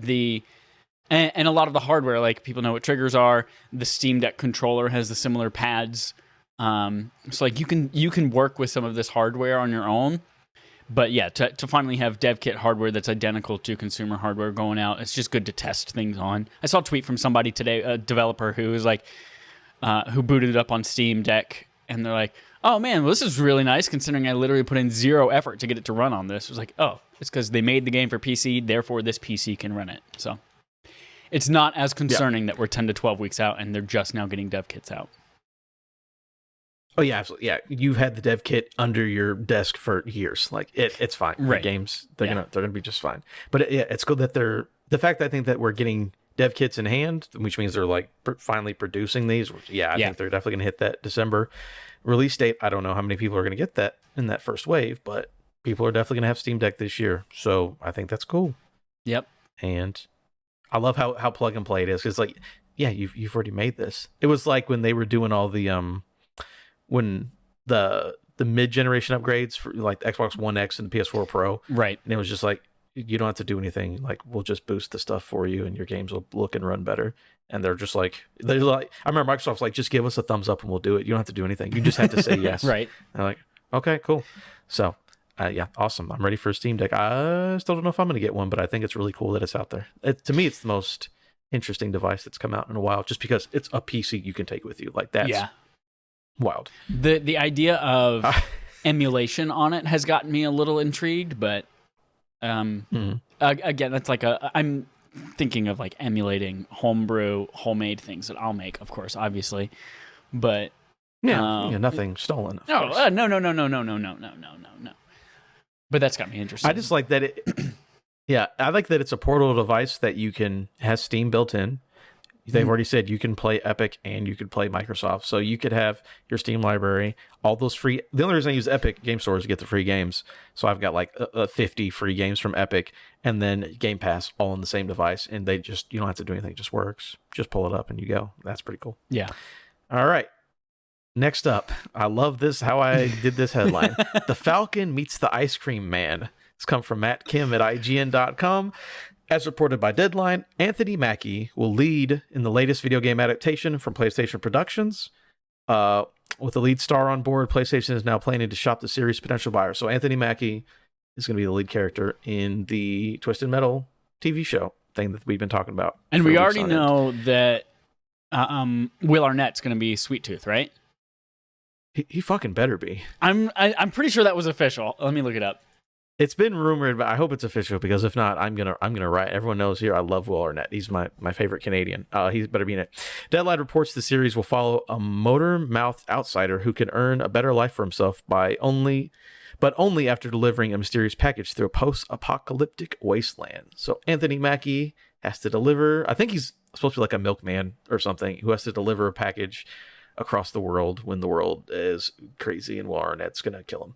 and a lot of the hardware, like people know what triggers are. The Steam Deck controller has the similar pads, so like you can work with some of this hardware on your own. But yeah, to finally have dev kit hardware that's identical to consumer hardware going out, it's just good to test things on. I saw a tweet from somebody today, a developer who was like. Who booted it up on Steam Deck, and they're like, oh man, well, this is really nice considering I literally put in zero effort to get it to run on this. It was like, oh, it's because they made the game for PC, therefore this PC can run it. So it's not as concerning that we're 10 to 12 weeks out and they're just now getting dev kits out. Oh yeah, absolutely. Yeah, you've had the dev kit under your desk for years. Like it's fine. Right. The games they're gonna be just fine. But it's good that the fact that I think that we're getting dev kits in hand, which means they're like finally producing these. I think they're definitely going to hit that December release date. I don't know how many people are going to get that in that first wave, but people are definitely going to have Steam Deck this year. So I think that's cool. Yep. And I love how plug and play it is. Because like, yeah, you've already made this. It was like when they were doing all the when the the mid-generation upgrades for like the Xbox One X and the PS4 Pro. Right. And it was just like, you don't have to do anything. Like, we'll just boost the stuff for you and your games will look and run better. And they're like, I remember Microsoft's like, just give us a thumbs up and we'll do it. You don't have to do anything. You just have to say yes. Right. And I'm like, okay, cool. So, yeah, awesome. I'm ready for a Steam Deck. I still don't know if I'm going to get one, but I think it's really cool that it's out there. To me, it's the most interesting device that's come out in a while, just because it's a PC you can take with you. Like, that's wild. The idea of emulation on it has gotten me a little intrigued, but again, that's like I'm thinking of like emulating homebrew, homemade things that I'll make, of course, obviously, but nothing stolen. No. But that's got me interested. I just like that it. Yeah, I like that it's a portable device that has Steam built in. They've already said you can play Epic and you could play Microsoft. So you could have your Steam library, all those free. The only reason I use Epic Game Store is to get the free games. So I've got like 50 free games from Epic and then Game Pass all on the same device. And you don't have to do anything. It just works. Just pull it up and you go. That's pretty cool. Yeah. All right. Next up, I love this, how I did this headline. The Falcon meets the Ice Cream Man. It's come from Matt Kim at IGN.com. As reported by Deadline, Anthony Mackie will lead in the latest video game adaptation from PlayStation Productions. With the lead star on board, PlayStation is now planning to shop the series' potential buyers. So Anthony Mackie is going to be the lead character in the Twisted Metal TV show thing that we've been talking about. And we already know that Will Arnett's going to be Sweet Tooth, right? He fucking better be. I'm pretty sure that was official. Let me look it up. It's been rumored, but I hope it's official, because if not, I'm gonna write. Everyone knows here I love Will Arnett. He's my favorite Canadian. He better be in it. Deadline reports the series will follow a motor-mouthed outsider who can earn a better life for himself but only after delivering a mysterious package through a post-apocalyptic wasteland. So Anthony Mackie has to deliver. I think he's supposed to be like a milkman or something who has to deliver a package across the world when the world is crazy and Will Arnett's gonna kill him.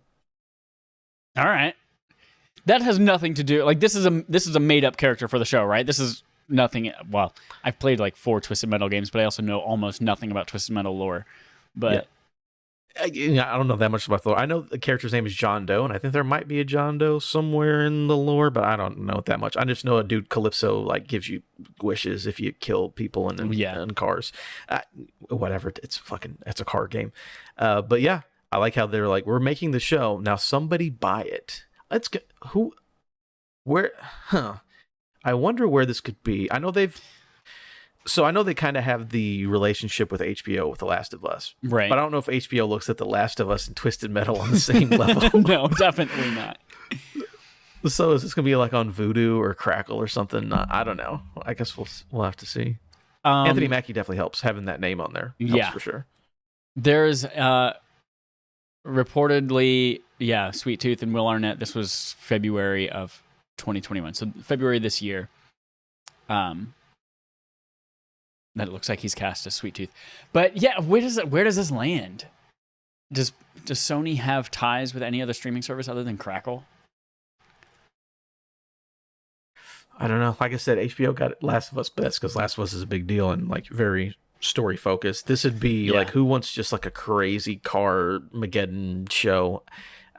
All right. That has nothing to do. Like, this is a made up character for the show, right? This is nothing. Well, I've played like 4 Twisted Metal games, but I also know almost nothing about Twisted Metal lore. But I don't know that much about the lore. I know the character's name is John Doe, and I think there might be a John Doe somewhere in the lore, but I don't know that much. I just know a dude Calypso like gives you wishes if you kill people in cars. Whatever. It's a car game. But yeah, I like how they're like, we're making the show now. Somebody buy it. Let's get I wonder where this could be. I know they kind of have the relationship with HBO with The Last of Us. Right. But I don't know if HBO looks at The Last of Us and Twisted Metal on the same level. No, definitely not. So is this going to be like on Vudu or Crackle or something? I don't know. I guess we'll have to see. Anthony Mackie definitely helps, having that name on there. Helps for sure. There's reportedly, Sweet Tooth and Will Arnett. This was February of 2021. So February this year. That it looks like he's cast as Sweet Tooth. But yeah, where does this land? Does Sony have ties with any other streaming service other than Crackle? I don't know. Like I said, HBO got Last of Us, but that's because Last of Us is a big deal and like very story focused. This would be like, who wants just like a crazy car Mageddon show?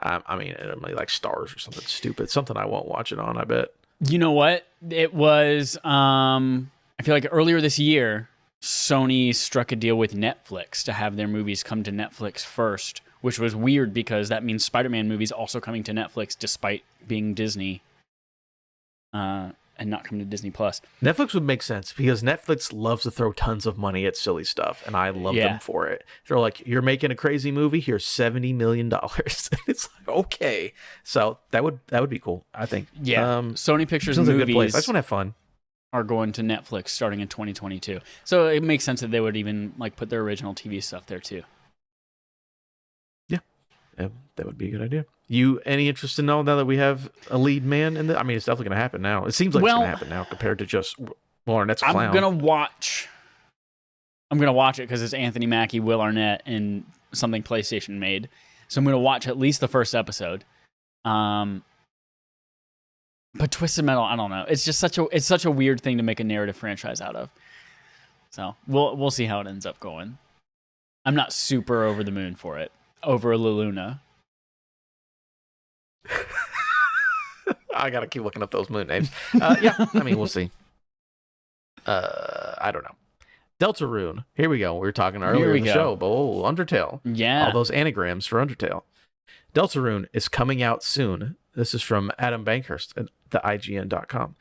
I mean, like Stars or something stupid, something I won't watch it on. I bet. You know what? It was. I feel like earlier this year, Sony struck a deal with Netflix to have their movies come to Netflix first, which was weird because that means Spider-Man movies also coming to Netflix despite being Disney. And not come to Disney Plus. Netflix would make sense because Netflix loves to throw tons of money at silly stuff, and I love them for it. They're like, "You're making a crazy movie. Here's $70 million." It's like, okay, so that would be cool. I think. Yeah. Sony Pictures movies. A good place. I just want to have fun. Are going to Netflix starting in 2022, so it makes sense that they would even like put their original TV stuff there too. Yeah, that would be a good idea. You any interest in knowing now that we have a lead man in the? I mean, it's definitely going to happen now. It seems like it's going to happen now compared to just Will Arnett's a clown. I'm going to watch it because it's Anthony Mackie, Will Arnett, and something PlayStation made. So I'm going to watch at least the first episode. But Twisted Metal, I don't know. It's just such a weird thing to make a narrative franchise out of. So we'll see how it ends up going. I'm not super over the moon for it. Over La Luna. I gotta keep looking up those moon names. Yeah, I mean, we'll see. I don't know. Deltarune. Here we go. We were talking earlier in the show, but Undertale. Yeah. All those anagrams for Undertale. Deltarune is coming out soon. This is from Adam Bankhurst at the IGN.com.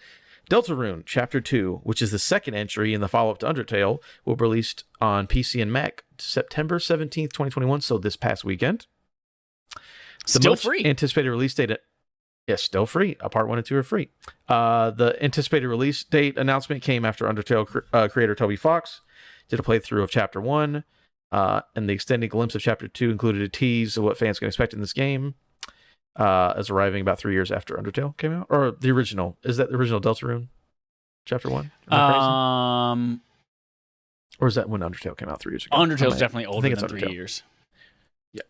Deltarune Chapter 2, which is the second entry in the follow-up to Undertale, will be released on PC and Mac September 17th, 2021, so this past weekend. Still free. Anticipated release date... Yes, still free. Part 1 and 2 are free. The anticipated release date announcement came after Undertale creator Toby Fox did a playthrough of Chapter 1, and the extended glimpse of Chapter 2 included a tease of what fans can expect in this game, as arriving about 3 years after Undertale came out. Or the original. Is that the original Deltarune Chapter 1? Or is that when Undertale came out 3 years ago? Undertale's definitely older than Undertale. 3 years. Yeah.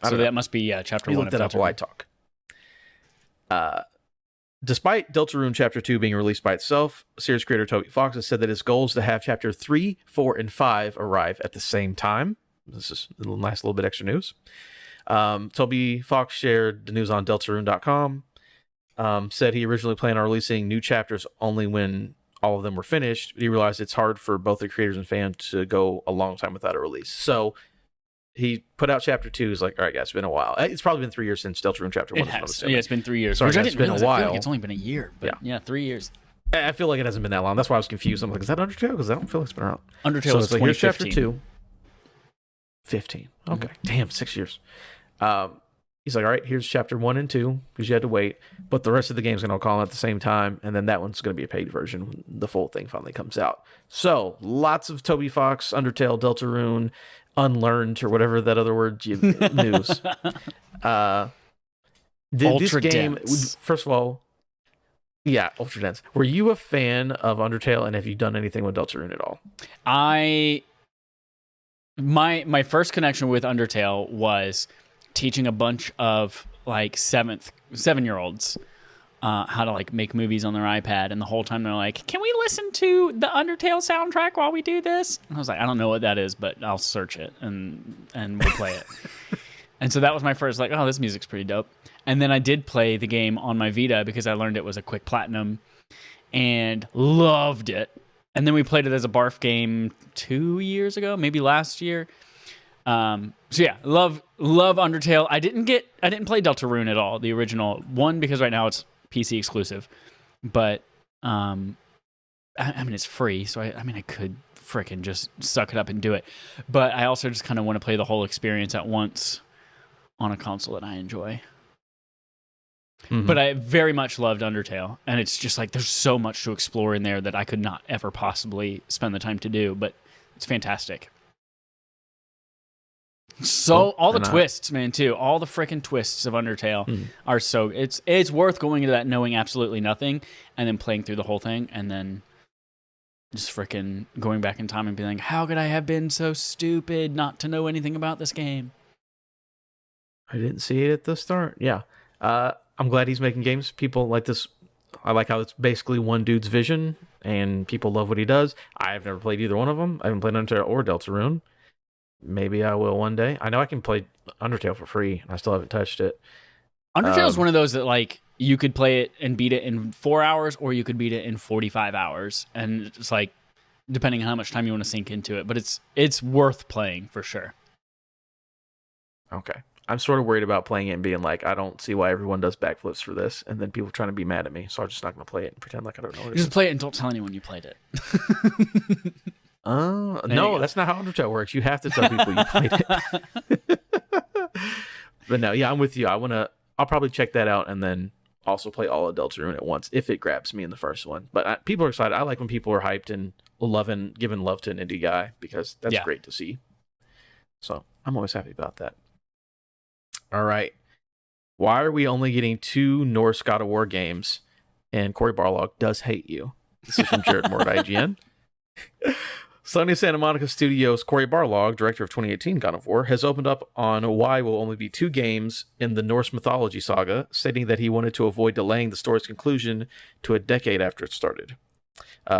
So that must be Chapter 1 of Deltarune. I talk. Despite Deltarune Chapter 2 being released by itself, series creator Toby Fox has said that his goal is to have Chapter 3, 4, and 5 arrive at the same time. This is a nice little bit extra news. Toby Fox shared the news on Deltarune.com. Said he originally planned on releasing new chapters only when all of them were finished, but he realized it's hard for both the creators and fans to go a long time without a release. So he put out Chapter 2. He's like, all right, guys, it's been a while. It's probably been 3 years since Deltarune Chapter 1. It has. Yeah, it's been 3 years. Sorry, Which I it's didn't been realize. a while. I feel like it's only been a year. But yeah, 3 years. I feel like it hasn't been that long. That's why I was confused. I'm like, is that Undertale? Because I don't feel like it's been around. Undertale is like, here's 2015. Chapter 2. 15. Okay. Damn, 6 years. He's like, all right, here's Chapter 1 and 2, because you had to wait. But the rest of the game's going to call at the same time, and then that one's going to be a paid version when the full thing finally comes out. So, lots of Toby Fox, Undertale, Deltarune, Unlearned, or whatever that other word news. This game, first of all, yeah, ultra dense. Were you a fan of Undertale, and have you done anything with Deltarune at all? My first connection with Undertale was teaching a bunch of like 7-year-olds how to like make movies on their iPad, and the whole time they're like, "Can we listen to the Undertale soundtrack while we do this?" And I was like, "I don't know what that is, but I'll search it and we'll play it." And so that was my first like, "Oh, this music's pretty dope." And then I did play the game on my Vita because I learned it was a quick platinum and loved it. And then we played it as a barf game 2 years ago, maybe last year. So yeah, love Undertale. I didn't play Deltarune at all, the original one, because right now it's PC exclusive. But I mean it's free, so I could frickin' just suck it up and do it. But I also just kind of want to play the whole experience at once on a console that I enjoy. Mm-hmm. But I very much loved Undertale, and it's just like there's so much to explore in there that I could not ever possibly spend the time to do, but it's fantastic. So all the twists, man, too. All the freaking twists of Undertale are so it's worth going into that knowing absolutely nothing and then playing through the whole thing and then just freaking going back in time and being like, how could I have been so stupid not to know anything about this game? I didn't see it at the start. Yeah. I'm glad he's making games. People like this. I like how it's basically one dude's vision, and people love what he does. I've never played either one of them. I haven't played Undertale or Deltarune. Maybe I will one day. I know I can play Undertale for free, and I still haven't touched it. Undertale is one of those that like you could play it and beat it in 4 hours, or you could beat it in 45 hours, and it's like depending on how much time you want to sink into it. But it's worth playing for sure. Okay. I'm sort of worried about playing it and being like, I don't see why everyone does backflips for this, and then people trying to be mad at me, so I'm just not going to play it and pretend like I don't know what it is. Just play it and don't tell anyone you played it. No, that's not how Undertale works. You have to tell people you played it. But no, yeah, I'm with you. I'll probably check that out and then also play all of Deltarune at once if it grabs me in the first one. But people are excited. I like when people are hyped and giving love to an indie guy, because that's great to see. So I'm always happy about that. All right. Why are we only getting 2 Norse God of War games? And Cory Barlog does hate you. This is from Jared Moore at IGN. Sony Santa Monica Studios' Cory Barlog, director of 2018 God of War, has opened up on why will only be 2 games in the Norse mythology saga, stating that he wanted to avoid delaying the story's conclusion to a decade after it started.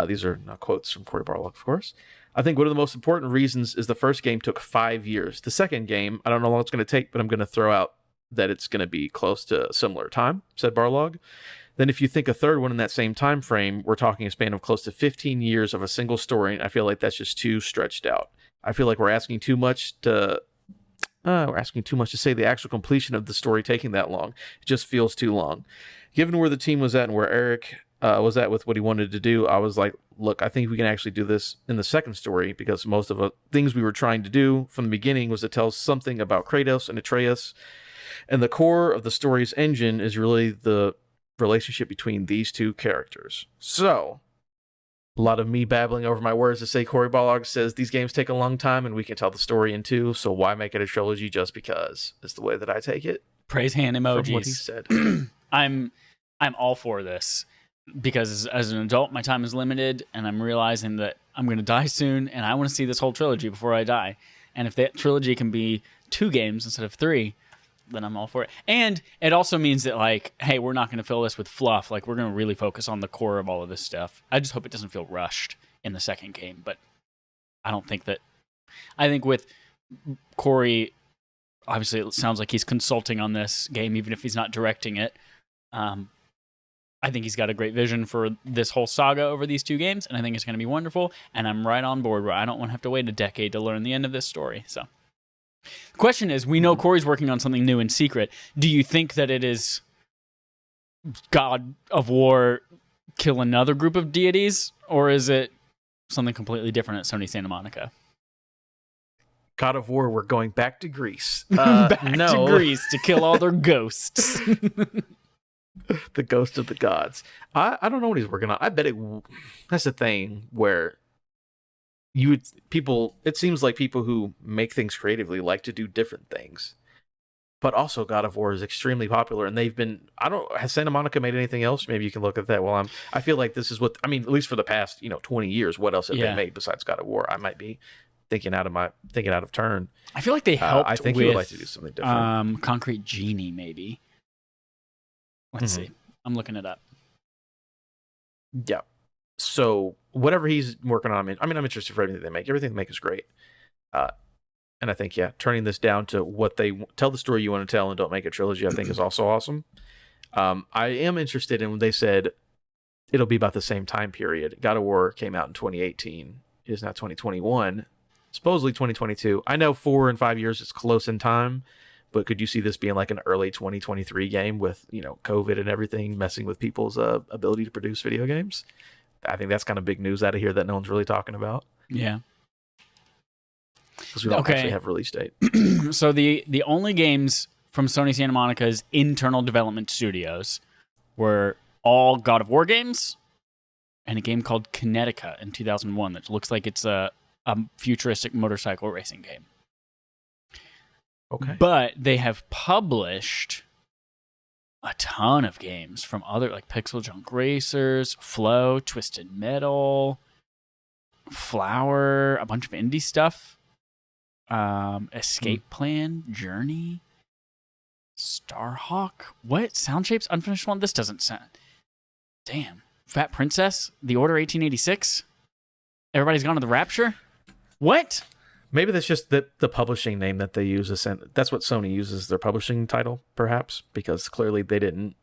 These are now quotes from Cory Barlog, of course. I think one of the most important reasons is the first game took 5 years. The second game, I don't know how long it's going to take, but I'm going to throw out that it's going to be close to a similar time, said Barlog. Then if you think a third one in that same time frame, we're talking a span of close to 15 years of a single story, and I feel like that's just too stretched out. I feel like we're asking too much to say the actual completion of the story taking that long. It just feels too long. Given where the team was at and where Eric was at with what he wanted to do, I was like, look, I think we can actually do this in the second story, because most of the things we were trying to do from the beginning was to tell something about Kratos and Atreus. And the core of the story's engine is really the relationship between these two characters. So, a lot of me babbling over my words to say Cory Barlog says these games take a long time and we can tell the story in two, so why make it a trilogy just because? Is the way that I take it. Praise hand emojis. From what he said. I'm all for this, because as an adult, my time is limited, and I'm realizing that I'm going to die soon, and I want to see this whole trilogy before I die. And if that trilogy can be 2 games instead of 3, then I'm all for it. And it also means that, like, hey, we're not going to fill this with fluff. Like, we're going to really focus on the core of all of this stuff. I just hope it doesn't feel rushed in the second game, but I don't think that... I think with Cory, obviously it sounds like he's consulting on this game, even if he's not directing it. I think he's got a great vision for this whole saga over these 2 games, and I think it's going to be wonderful, and I'm right on board where I don't want to have to wait a decade to learn the end of this story. So, the question is, we know Cory's working on something new in secret. Do you think that it is God of War kill another group of deities, or is it something completely different at Sony Santa Monica? God of War, we're going back to Greece. Back to Greece to kill all their ghosts. The ghost of the gods. I don't know what he's working on. I bet that's the thing where it seems like people who make things creatively like to do different things. But also God of War is extremely popular, and has Santa Monica made anything else? Maybe you can look at that while I feel like this is at least for the past, 20 years, what else have they made besides God of War? I might be thinking out of turn. I feel like they helped I think with, he would like to do something different. Concrete Genie, maybe. Let's see. I'm looking it up. Yeah. So whatever he's working on, I'm interested for everything they make. Everything they make is great. And I think, turning this down to what they tell the story you want to tell and don't make a trilogy, I think is also awesome. I am interested in when they said it'll be about the same time period. God of War came out in 2018. It is now 2021. Supposedly 2022. I know 4 and 5 years is close in time, but could you see this being like an early 2023 game with, COVID and everything messing with people's ability to produce video games? I think that's kind of big news out of here that no one's really talking about. Yeah. Because we don't actually have release date. So the only games from Sony Santa Monica's internal development studios were all God of War games and a game called Kinetica in 2001 that looks like it's a futuristic motorcycle racing game. Okay. But they have published a ton of games from other, like Pixel Junk Racers, Flow, Twisted Metal, Flower, a bunch of indie stuff. Escape Plan, Journey, Starhawk. What? Sound Shapes Unfinished One? This doesn't sound... Damn. Fat Princess? The Order 1886? Everybody's Gone to the Rapture? What? Maybe that's just the publishing name that they use. That's what Sony uses, their publishing title, perhaps, because clearly they didn't...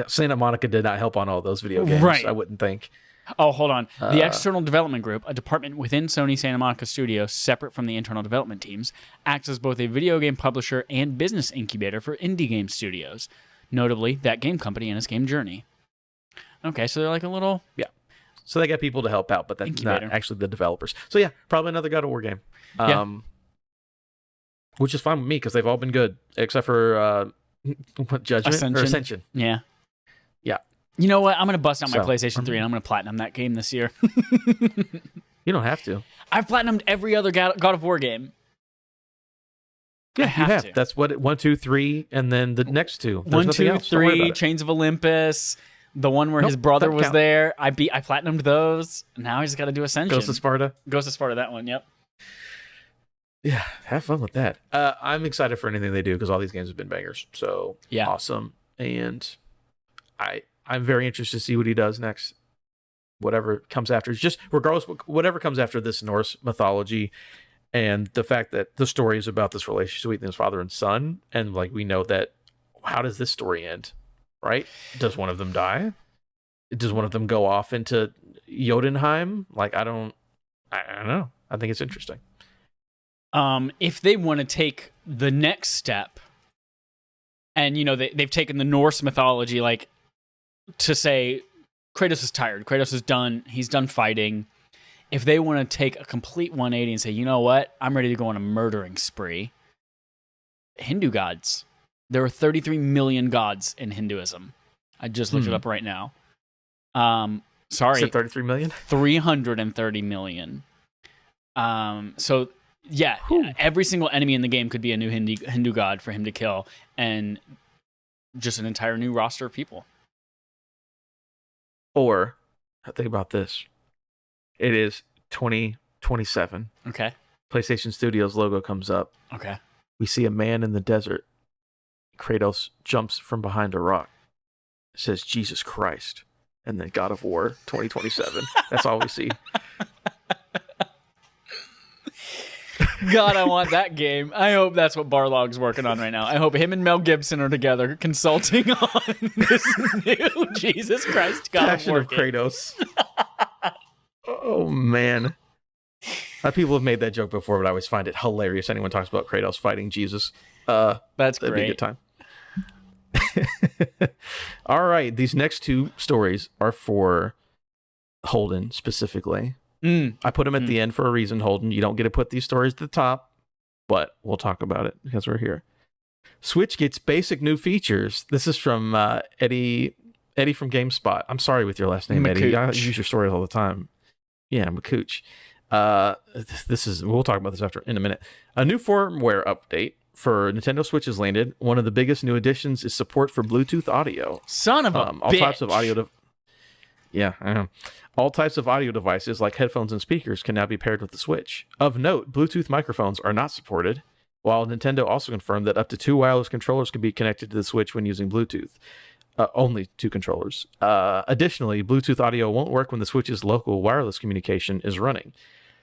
Santa Monica did not help on all those video games, right. I wouldn't think. Oh, hold on. The External Development Group, a department within Sony Santa Monica Studios, separate from the internal development teams, acts as both a video game publisher and business incubator for indie game studios, notably That Game Company and its game Journey. Okay, so they're like a little... Yeah. So they got people to help out, but that's not actually the developers. So yeah, probably another God of War game. Which is fine with me, because they've all been good, except for Judgment or Ascension. Yeah. Yeah. You know what? I'm going to bust out my PlayStation 3 and I'm going to platinum that game this year. You don't have to. I've platinumed every other God of War game. Yeah, you have. That's what 1, 2, 3, and then the next 2. There's 1, 2, 3, Chains of Olympus, the one where his brother was there. I platinumed those. Now I just got to do Ascension. Ghost of Sparta, that one, yep. Yeah, have fun with that. I'm excited for anything they do, because all these games have been bangers. So, awesome. And I'm very interested to see what he does next. Whatever comes after. Just regardless, whatever comes after this Norse mythology, and the fact that the story is about this relationship between his father and son, and like we know that, how does this story end? right? Does one of them die? Does one of them go off into Jotunheim? Like, I don't know. I think it's interesting. If they want to take the next step, and they've taken the Norse mythology, like, to say Kratos is tired, Kratos is done, he's done fighting. If they want to take a complete 180 and say, you know what, I'm ready to go on a murdering spree. Hindu gods. There are 33 million gods in Hinduism. I just looked it up right now. Sorry. Is it 33 million? 330 million. So, yeah, every single enemy in the game could be a new Hindu god for him to kill, and just an entire new roster of people. Or, think about this. It is 2027. Okay. PlayStation Studios logo comes up. Okay. We see a man in the desert. Kratos jumps from behind a rock. It says, Jesus Christ. And then God of War 2027. That's all we see. God, I want that game. I hope that's what Barlog's working on right now. I hope him and Mel Gibson are together consulting on this new Jesus Christ God Passion of War of Kratos. Oh, man. People have made that joke before, but I always find it hilarious. Anyone talks about Kratos fighting Jesus. That's that'd great. Be a good time. All right. These next two stories are for Holden specifically. I put them at the end for a reason, Holden. You don't get to put these stories at the top, but we'll talk about it because we're here. Switch gets basic new features. This is from Eddie from GameSpot. I'm sorry with your last name, Eddie. I use your stories all the time. Yeah, Makooch. We'll talk about this in a minute. A new firmware update for Nintendo Switch has landed. One of the biggest new additions is support for Bluetooth audio. Son of a all bitch. Types of audio. Yeah, I know. All types of audio devices like headphones and speakers can now be paired with the Switch. Of note, Bluetooth microphones are not supported, while Nintendo also confirmed that up to 2 wireless controllers can be connected to the Switch when using Bluetooth. Only 2 controllers. Additionally, Bluetooth audio won't work when the Switch's local wireless communication is running.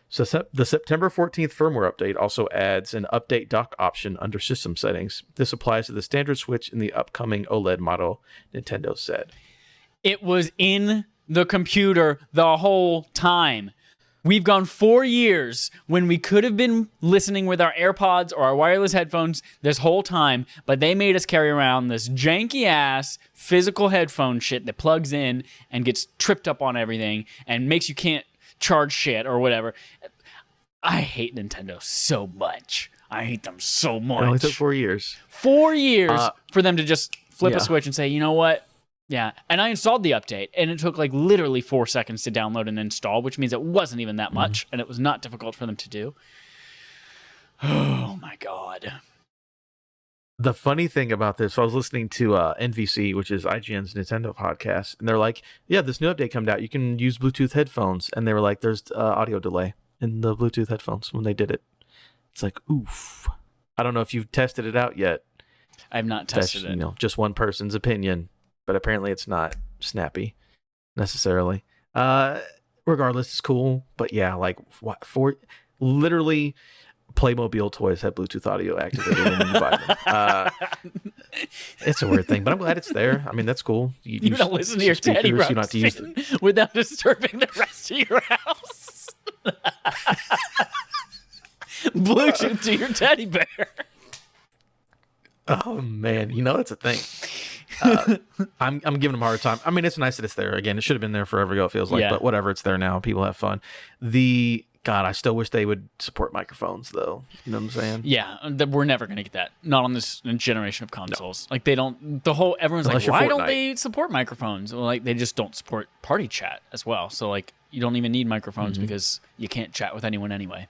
So the September 14th firmware update also adds an update dock option under system settings. This applies to the standard Switch and the upcoming OLED model, Nintendo said. It was in the computer the whole time. We've gone 4 years when we could have been listening with our AirPods or our wireless headphones this whole time, but they made us carry around this janky-ass physical headphone shit that plugs in and gets tripped up on everything and makes you can't charge shit or whatever. I hate Nintendo so much. I hate them so much. It only took 4 years. 4 years for them to just flip a switch and say, you know what? Yeah, and I installed the update, and it took like literally 4 seconds to download and install, which means it wasn't even that much, and it was not difficult for them to do. Oh my god. The funny thing about this, so I was listening to NVC, which is IGN's Nintendo podcast, and they're like, yeah, this new update came out. You can use Bluetooth headphones. And they were like, there's audio delay in the Bluetooth headphones when they did it. It's like, oof. I don't know if you've tested it out yet. I have not tested it. Just one person's opinion. But apparently it's not snappy necessarily. Regardless, it's cool. But yeah, like literally Playmobil toys have Bluetooth audio activated when you buy them. It's a weird thing, but I'm glad it's there. I mean, that's cool. You don't listen to your teddy rugs without disturbing the rest of your house. Bluetooth to your teddy bear. Oh man, that's a thing. I'm giving them a hard time. I mean, it's nice that it's there. Again, it should have been there forever ago, it feels like, but whatever, it's there now. People have fun. God, I still wish they would support microphones, though. You know what I'm saying? Yeah, we're never going to get that. Not on this generation of consoles. No. Like, they don't, everyone's Unless like, why don't they support microphones? Well, like, they just don't support party chat as well. So, like, you don't even need microphones because you can't chat with anyone anyway.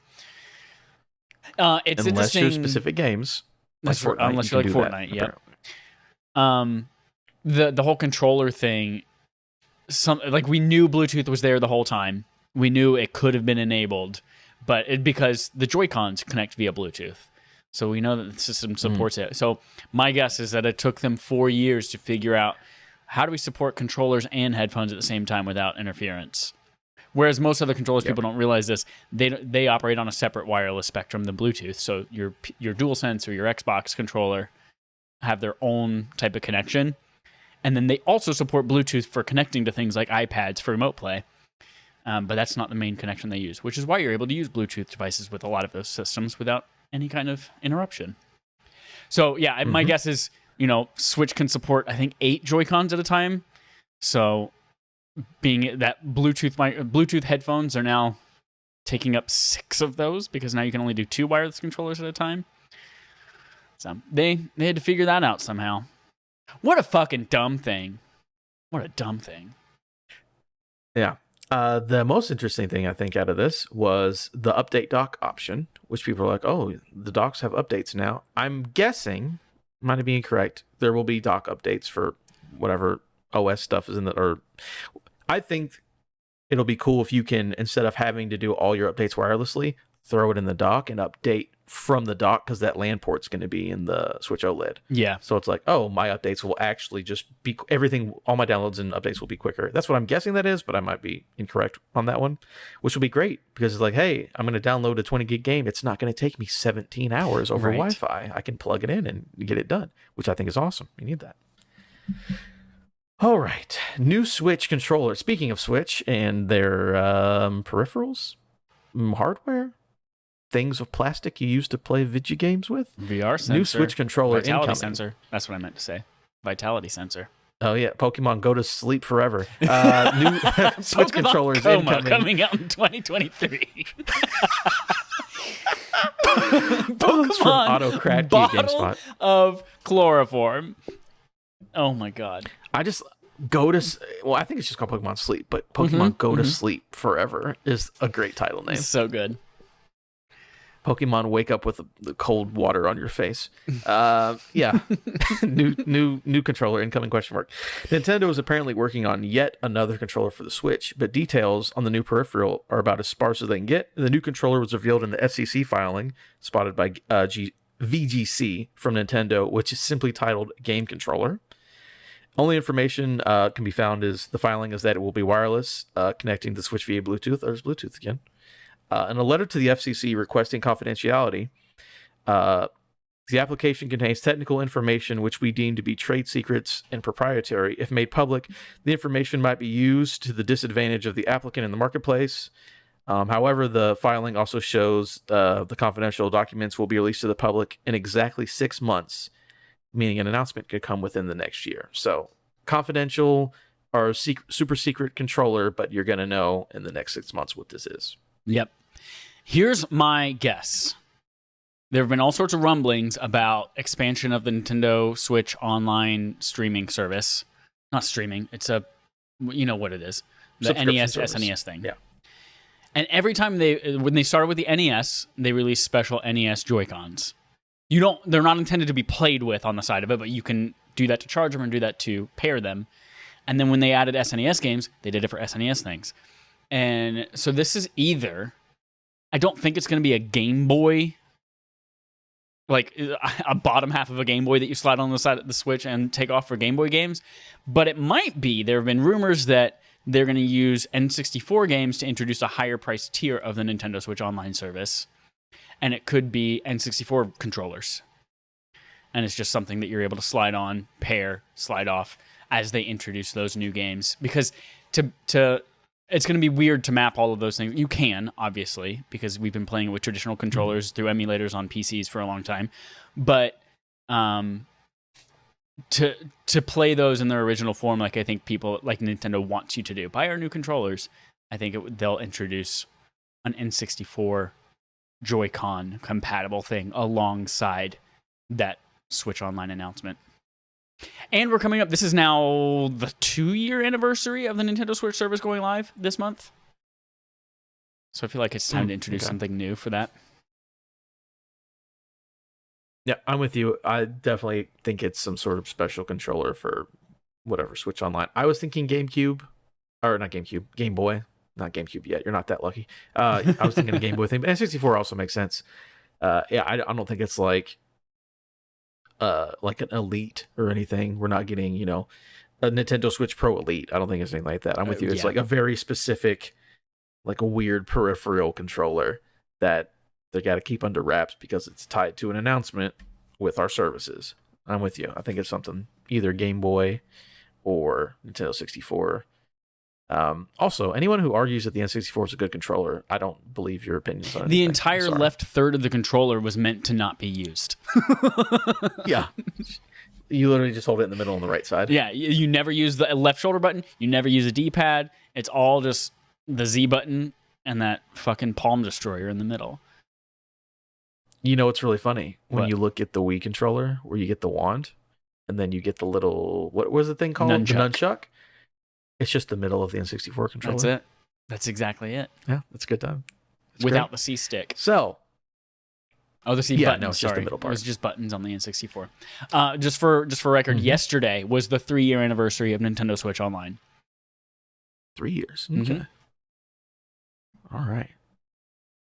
It's unless interesting. you're specific games. Unless you're like Fortnite, yeah. The whole controller thing, we knew Bluetooth was there the whole time. We knew it could have been enabled, but because the Joy-Cons connect via Bluetooth. So we know that the system supports it. So my guess is that it took them 4 years to figure out how do we support controllers and headphones at the same time without interference. Whereas most other controllers, people don't realize this, they operate on a separate wireless spectrum than Bluetooth. So your DualSense or your Xbox controller have their own type of connection. And then they also support Bluetooth for connecting to things like iPads for remote play. But that's not the main connection they use, which is why you're able to use Bluetooth devices with a lot of those systems without any kind of interruption. So yeah, my guess is, Switch can support, I think, 8 Joy-Cons at a time. So being that Bluetooth headphones are now taking up 6 of those, because now you can only do 2 wireless controllers at a time. So they had to figure that out somehow. What a fucking dumb thing. What a dumb thing. Yeah. The most interesting thing I think out of this was the update dock option, which people are like, oh, the docks have updates now. I'm guessing, might be incorrect, there will be dock updates for whatever OS stuff is in the, or I think it'll be cool if you can, instead of having to do all your updates wirelessly, throw it in the dock and update from the dock, because that LAN port's going to be in the Switch OLED. Yeah. So it's like, oh, my updates will actually just be everything. All my downloads and updates will be quicker. That's what I'm guessing that is, but I might be incorrect on that one, which will be great, because it's like, hey, I'm going to download a 20 gig game. It's not going to take me 17 hours over Wi-Fi. I can plug it in and get it done, which I think is awesome. You need that. All right. New Switch controller. Speaking of Switch and their peripherals, hardware, things of plastic you used to play video games with. VR sensor. New Switch controller Vitality incoming. sensor. That's what I meant to say. Vitality sensor. Oh yeah, Pokemon Go to sleep forever. New Switch controllers Coma incoming. coming out in 2023. Pokemon from Autocrat bottle of chloroform. Oh my god. I just go to, well, I think it's just called Pokemon Sleep, but Pokemon Go to Sleep Forever is a great title name. It's so good. Pokemon Wake Up with the cold water on your face. Yeah. new controller incoming ? Nintendo is apparently working on yet another controller for the Switch, but details on the new peripheral are about as sparse as they can get. The new controller was revealed in the FCC filing spotted by VGC from Nintendo, which is simply titled Game Controller. Only information can be found is the filing is that it will be wireless, connecting the Switch via Bluetooth. There's Bluetooth again. In a letter to the FCC requesting confidentiality, the application contains technical information which we deem to be trade secrets and proprietary. If made public, the information might be used to the disadvantage of the applicant in the marketplace. However, the filing also shows the confidential documents will be released to the public in exactly 6 months, meaning an announcement could come within the next year. So, confidential or super secret controller, but you're going to know in the next 6 months what this is. Yep. Here's my guess. There have been all sorts of rumblings about expansion of the Nintendo Switch online streaming service. Not streaming. It's you know what it is. The NES, service. SNES thing. Yeah. And every time when they started with the NES, they released special NES Joy-Cons. They're not intended to be played with on the side of it, but you can do that to charge them and do that to pair them. And then when they added SNES games, they did it for SNES things. And so this is either, I don't think it's going to be a Game Boy, like a bottom half of a Game Boy that you slide on the side of the Switch and take off for Game Boy games, but it might be. There have been rumors that they're going to use N64 games to introduce a higher price tier of the Nintendo Switch Online service, and it could be N64 controllers. And it's just something that you're able to slide on, pair, slide off as they introduce those new games. Because it's going to be weird to map all of those things. You can, obviously, because we've been playing it with traditional controllers through emulators on PCs for a long time. But to play those in their original form, like I think people like Nintendo wants you to do, buy our new controllers, I think they'll introduce an N64 Joy-Con compatible thing alongside that Switch Online announcement. And we're coming up, this is now the 2-year anniversary of the Nintendo Switch service going live this month. So I feel like it's time to introduce something new for that. Yeah, I'm with you. I definitely think it's some sort of special controller for whatever Switch Online. I was thinking GameCube, or not GameCube, Game Boy. Not GameCube yet. You're not that lucky. I was thinking a Game Boy thing, but N64 also makes sense. Yeah, I don't think it's like an Elite or anything. We're not getting, a Nintendo Switch Pro Elite. I don't think it's anything like that. I'm with you. It's like a very specific, like a weird peripheral controller that they got to keep under wraps because it's tied to an announcement with our services. I'm with you. I think it's something either Game Boy or Nintendo 64. Also, anyone who argues that the N64 is a good controller, I don't believe your opinions on it. The entire left third of the controller was meant to not be used. Yeah. You literally just hold it in the middle on the right side. Yeah, you never use the left shoulder button. You never use a D-pad. It's all just the Z button and that fucking palm destroyer in the middle. You know, it's really funny when What? you look at the Wii controller where you get the wand and then you get the little, what was the thing called? Nunchuck. The nunchuck. It's just the middle of the N64 controller. That's it. That's exactly it. Yeah, that's a good time. That's Without great. the C stick. So, Oh, the C Yeah, buttons. no, it's sorry. just the middle part. It was just buttons on the N64. Just for record, yesterday was the 3-year anniversary of Nintendo Switch Online. 3 years. Mhm. Okay. All right.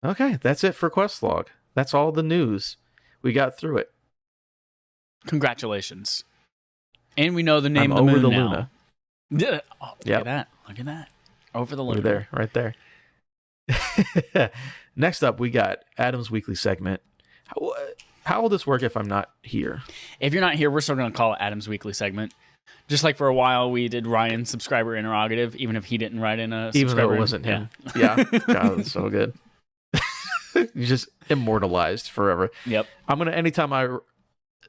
Okay, that's it for Questlog. That's all the news. We got through it. Congratulations. And we know the name I'm of the over moon the now. Luna. Yeah. Oh, look Yep. at that. Look at that. Over the Luna. Over there, right there. Next up, we got Adam's weekly segment. How will this work if I'm not here? If you're not here, we're still going to call it Adam's Weekly segment. Just like for a while, we did Ryan's subscriber interrogative, even if he didn't write in a Even subscriber. though it wasn't him. Yeah. God, that's so good. You just immortalized forever. Yep. I'm going to, anytime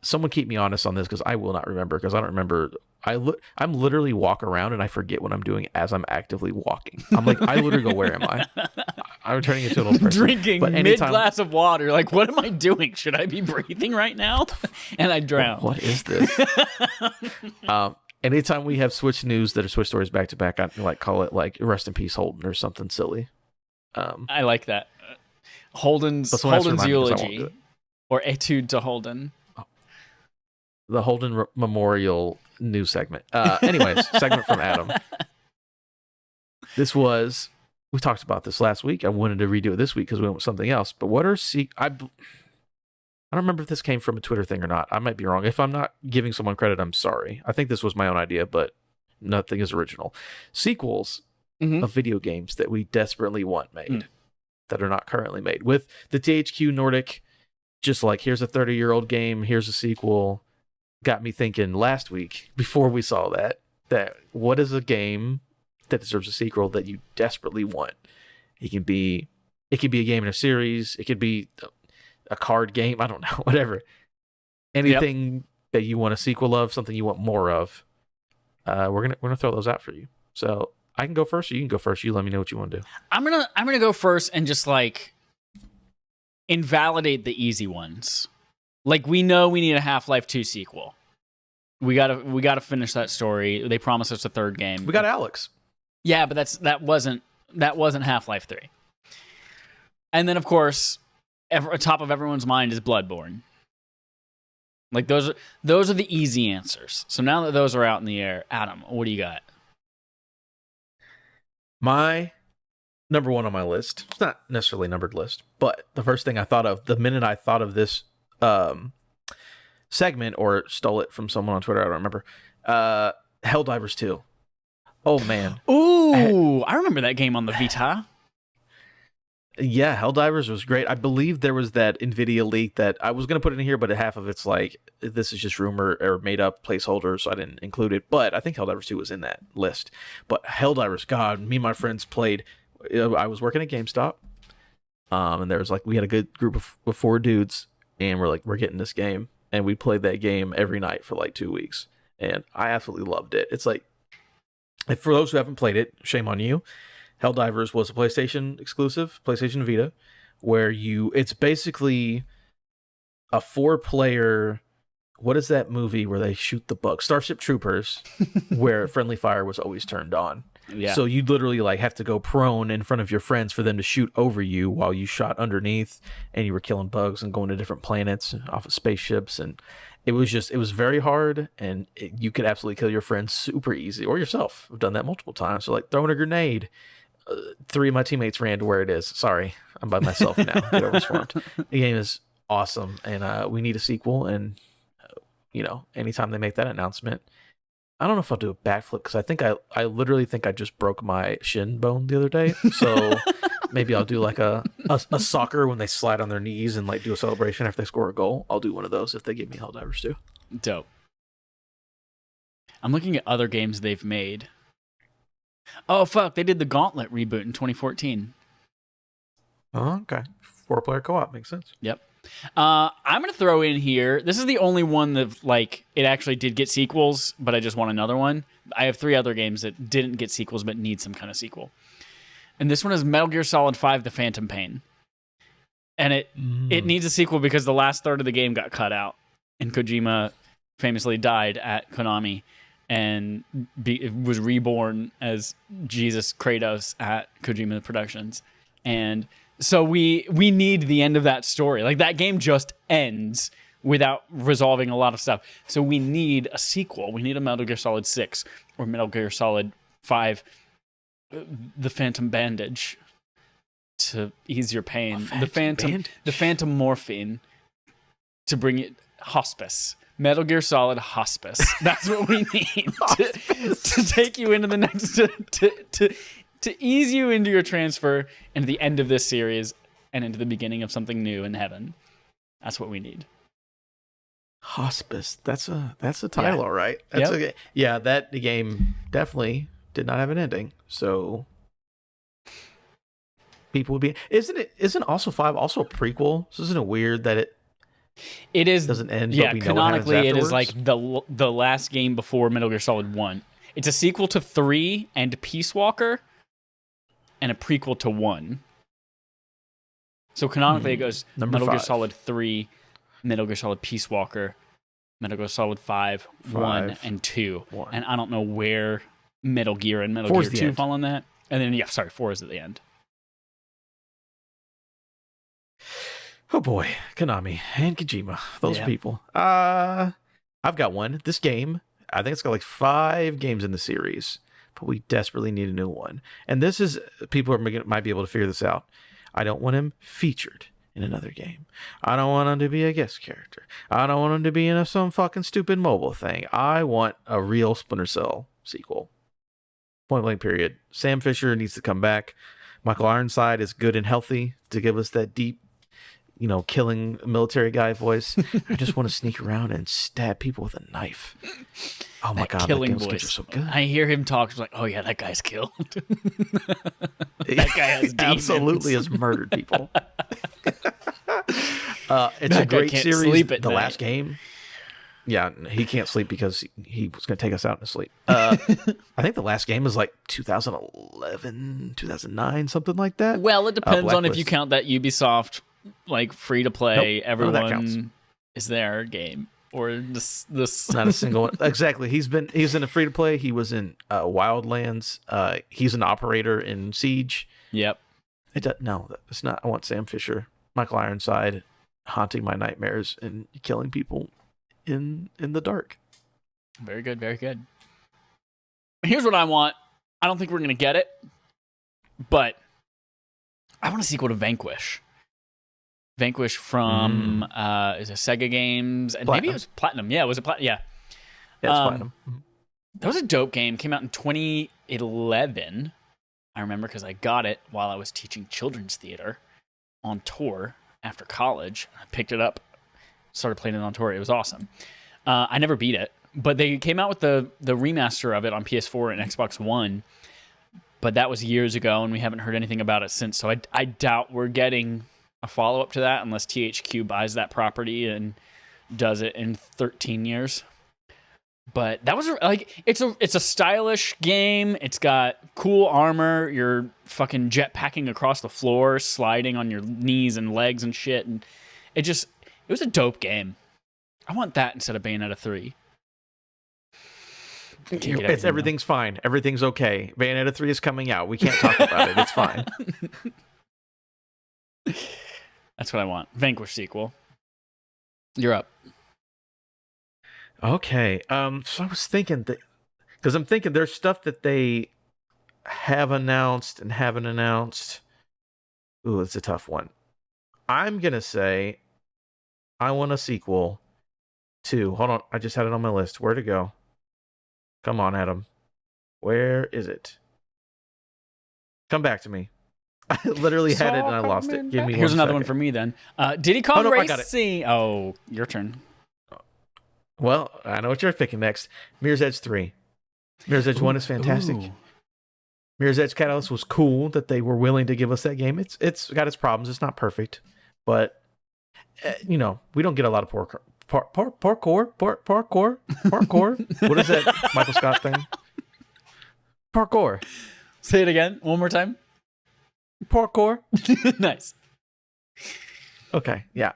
someone keep me honest on this because I will not remember because I don't remember. I'm literally walk around and I forget what I'm doing as I'm actively walking. I'm like, I literally go, where am I? I'm turning into a little person. Drinking But mid anytime- glass of water. Like, what am I doing? Should I be breathing right now? And I drown. What is this? Anytime we have Switch news that are Switch stories back to back, I like call it like rest in peace Holden or something silly. I like that. Holden's But someone has to remind me 'cause I won't do eulogy it. or etude to Holden. The Holden Memorial news segment. Anyways, segment from Adam. We talked about this last week. I wanted to redo it this week because we went with something else. But what are I don't remember if this came from a Twitter thing or not. I might be wrong. If I'm not giving someone credit, I'm sorry. I think this was my own idea, but nothing is original. Sequels of video games that we desperately want made that are not currently made. With the THQ Nordic, just like, here's a 30-year-old game, here's a sequel, got me thinking last week, before we saw that what is a game that deserves a sequel that you desperately want? It could be a game in a series. It could be a card game. I don't know, whatever. Anything that you want a sequel of, something you want more of. We're gonna throw those out for you. So I can go first, or you can go first. You let me know what you want to do. I'm gonna go first and just like invalidate the easy ones. Like, we know we need a Half-Life 2 sequel. We gotta finish that story. They promised us a third game. We got Alex. Yeah, but that wasn't Half-Life 3. And then, of course, top of everyone's mind is Bloodborne. Like, those are the easy answers. So now that those are out in the air, Adam, what do you got? My number one on my list, it's not necessarily a numbered list, but the first thing I thought of the minute I thought of this segment, or stole it from someone on Twitter, I don't remember, Helldivers 2. Oh, man. Ooh, I remember that game on the Vita. Yeah, Helldivers was great. I believe there was that NVIDIA leak that I was going to put in here, but half of it's like, this is just rumor or made up placeholder, so I didn't include it. But I think Helldivers 2 was in that list. But Helldivers, God, me and my friends played. I was working at GameStop, and there was like, we had a good group of 4 dudes, and we're getting this game. And we played that game every night for like 2 weeks. And I absolutely loved it. It's like, if for those who haven't played it, shame on you. Helldivers was a PlayStation exclusive, PlayStation Vita, where it's basically a 4-player, what is that movie where they shoot the bugs? Starship Troopers, where friendly fire was always turned on. Yeah. So you literally like have to go prone in front of your friends for them to shoot over you while you shot underneath, and you were killing bugs and going to different planets off of spaceships. And it was very hard, and you could absolutely kill your friends super easy, or yourself. I've done that multiple times. So like throwing a grenade. 3 of my teammates ran to where it is. Sorry, I'm by myself now. Get overswarmed. The game is awesome, and we need a sequel. And anytime they make that announcement, I don't know if I'll do a backflip because I literally think I just broke my shin bone the other day. So maybe I'll do like a soccer when they slide on their knees and like do a celebration after they score a goal. I'll do one of those if they give me Helldivers 2. Dope. I'm looking at other games they've made. Oh, fuck. They did the Gauntlet reboot in 2014. Oh, okay. 4-player co-op makes sense. Yep. I'm going to throw in here. This is the only one that, like, it actually did get sequels, but I just want another one. I have 3 other games that didn't get sequels but need some kind of sequel. And this one is Metal Gear Solid 5: The Phantom Pain. And it needs a sequel because the last third of the game got cut out. And Kojima famously died at Konami and was reborn as Jesus Kratos at Kojima Productions. And so we need the end of that story. Like, that game just ends without resolving a lot of stuff. So we need a sequel. We need a Metal Gear Solid 6 or Metal Gear Solid 5, The Phantom Bandage, to ease your pain. The Phantom Morphine, to bring it hospice. Metal Gear Solid Hospice. That's what we need to take you into the next to ease you into your transfer into the end of this series and into the beginning of something new in heaven. That's what we need. Hospice. That's a title, all right. That's okay. Yeah, that game definitely did not have an ending. So people would be. Isn't also 5 also a prequel? So isn't it weird that it is doesn't end? Yeah, but we canonically, know it is like the last game before Metal Gear Solid 1. It's a sequel to 3 and Peace Walker, and a prequel to 1. So canonically, it goes Metal Gear Solid 3, Metal Gear Solid Peace Walker, Metal Gear Solid 5, 1, and 2. 1. And I don't know where Metal Gear and Metal Gear 2 fall on that. And then, 4 is at the end. Oh boy, Konami and Kojima, those people. I've got one. This game, I think it's got like 5 games in the series, but we desperately need a new one. And this is, people might be able to figure this out. I don't want him featured in another game. I don't want him to be a guest character. I don't want him to be in some fucking stupid mobile thing. I want a real Splinter Cell sequel. Point blank period. Sam Fisher needs to come back. Michael Ironside is good and healthy to give us that deep, killing military guy voice. I just want to sneak around and stab people with a knife. Oh my god, killing that voice. Are so good. I hear him talk like, oh yeah, that guy's killed. That guy has demons. Absolutely has murdered people. It's a great series. The last game. Yeah, he can't sleep because he was going to take us out in sleep. I think the last game is like 2011, 2009, something like that. Well, it depends on if you count that Ubisoft like free to play. Nope, everyone is their game, or this not a single one. Exactly. He's in a free to play. He was in Wildlands. He's an operator in Siege. Yep. No, it's not. I want Sam Fisher, Michael Ironside, haunting my nightmares and killing people in the dark. Very good, very good. Here's what I want. I don't think we're gonna get it, but I want a sequel to Vanquish. Vanquish from is it Sega Games, and Platinum. Maybe it was Platinum. Yeah, was it Platinum? Yeah, it's Platinum. That was a dope game. Came out in 2011. I remember because I got it while I was teaching children's theater on tour after college. I picked it up, started playing it on tour. It was awesome. I never beat it, but they came out with the remaster of it on PS4 and Xbox One. But that was years ago, and we haven't heard anything about it since. So I doubt we're getting a follow-up to that unless THQ buys that property and does it in 13 years. But that was like it's a stylish game. It's got cool armor. You're fucking jetpacking across the floor, sliding on your knees and legs and shit, and it was a dope game. I want that instead of Bayonetta 3. Everything's fine. Everything's okay. Bayonetta 3 is coming out. We can't talk about it. It's fine. That's what I want. Vanquish sequel. You're up. Okay. So I was thinking that, because I'm thinking there's stuff that they have announced and haven't announced. Ooh, it's a tough one. I'm gonna say I want a sequel to. Hold on, I just had it on my list. Where to go? Come on, Adam. Where is it? Come back to me. I literally had it and I lost it. Give me Here's another second. one for me then. Diddy Kong I got it. Racing. Oh, your turn. Well, I know what you're picking next. Mirror's Edge 3. Mirror's Edge 1 is fantastic. Ooh. Mirror's Edge Catalyst was cool that they were willing to give us that game. It's got its problems. It's not perfect, but we don't get a lot of parkour. What is that Michael Scott thing? Parkour. Say it again, one more time. Parkour. Nice. Okay, yeah.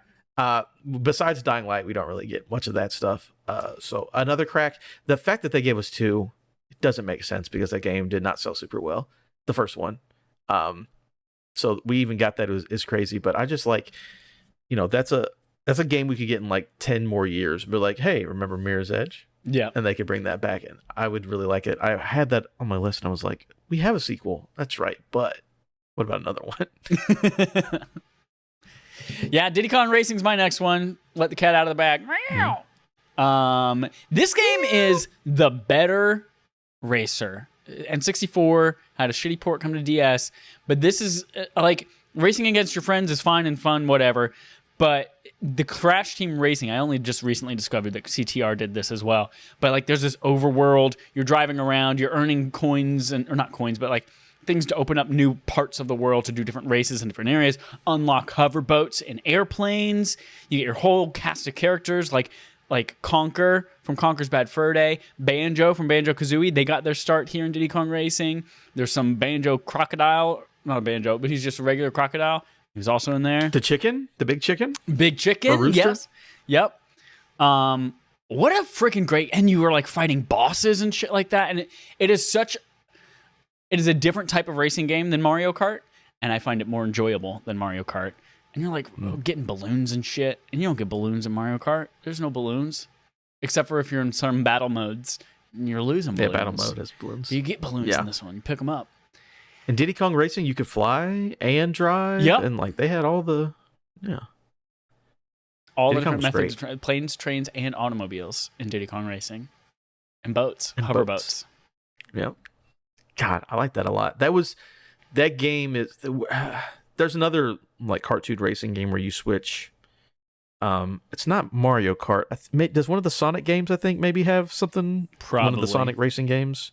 Besides Dying Light, we don't really get much of that stuff. So another crack. The fact that they gave us 2, it doesn't make sense because that game did not sell super well. The first one. So we even got that is crazy. But I just like, that's a game we could get in like 10 more years. Be like, hey, remember Mirror's Edge? Yeah. And they could bring that back in. I would really like it. I had that on my list and I was like, we have a sequel. That's right. But what about another one? Yeah, Diddy Kong Racing's my next one. Let the cat out of the bag. This game is the better racer. N64 had a shitty port come to DS, but this is like racing against your friends is fine and fun, whatever. But the Crash Team Racing, I only just recently discovered that CTR did this as well. But like, there's this overworld. You're driving around. You're earning coins or not coins, but like things to open up new parts of the world to do different races in different areas. Unlock hover boats and airplanes. You get your whole cast of characters like Conker from Conker's Bad Fur Day, Banjo from Banjo-Kazooie. They got their start here in Diddy Kong Racing. There's some Banjo Crocodile, not a Banjo, but he's just a regular crocodile. He was also in there. The chicken? The big chicken? Big chicken, yes. Yep. What a freaking great... And you were like fighting bosses and shit like that. And it is a different type of racing game than Mario Kart. And I find it more enjoyable than Mario Kart. And you're like getting balloons and shit. And you don't get balloons in Mario Kart. There's no balloons. Except for if you're in some battle modes and you're losing balloons. Yeah, battle mode has balloons. But you get balloons in this one. You pick them up. In Diddy Kong Racing, you could fly and drive. Yep. And like they had all the, all Diddy the different Kong was methods, planes, trains, and automobiles in Diddy Kong Racing. And boats, And hover boats. boats. Yep. God, I like that a lot. That game is, there's another like cartoon racing game where you switch. It's not Mario Kart. Does one of the Sonic games, I think, maybe have something? Probably. One of the Sonic racing games,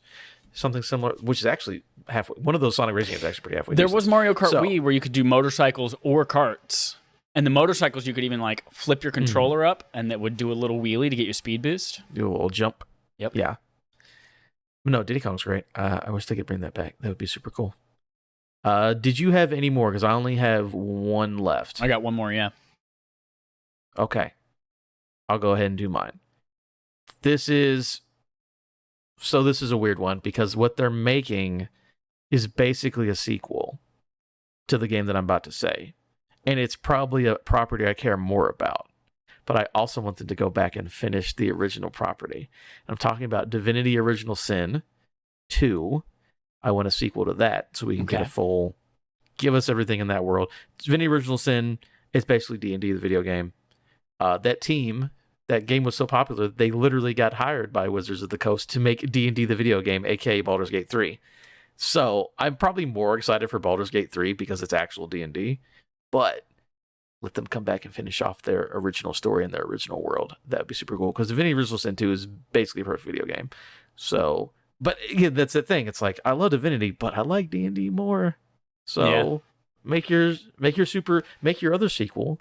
something similar, which is actually halfway. One of those Sonic racing games is actually pretty halfway. There decent. was Mario Kart Wii where you could do motorcycles or carts. And the motorcycles, you could even like flip your controller up and that would do a little wheelie to get your speed boost. Do a little jump. Yep. Yeah. No, Diddy Kong's great. I wish they could bring that back. That would be super cool. Did you have any more? Because I only have one left. I got one more, yeah. Okay. I'll go ahead and do mine. This is a weird one because what they're making is basically a sequel to the game that I'm about to say. And it's probably a property I care more about. But I also want them to go back and finish the original property. I'm talking about Divinity Original Sin 2. I want a sequel to that so we can get a full... Give us everything in that world. Divinity Original Sin is basically D&D, the video game. That game was so popular, they literally got hired by Wizards of the Coast to make D&D, the video game, aka Baldur's Gate 3. So I'm probably more excited for Baldur's Gate 3 because it's actual D&D. But let them come back and finish off their original story in their original world. That would be super cool because Divinity Original Sin 2 is basically a perfect video game. So, but again, that's the thing. It's like, I love Divinity, but I like D&D more. So make your other sequel.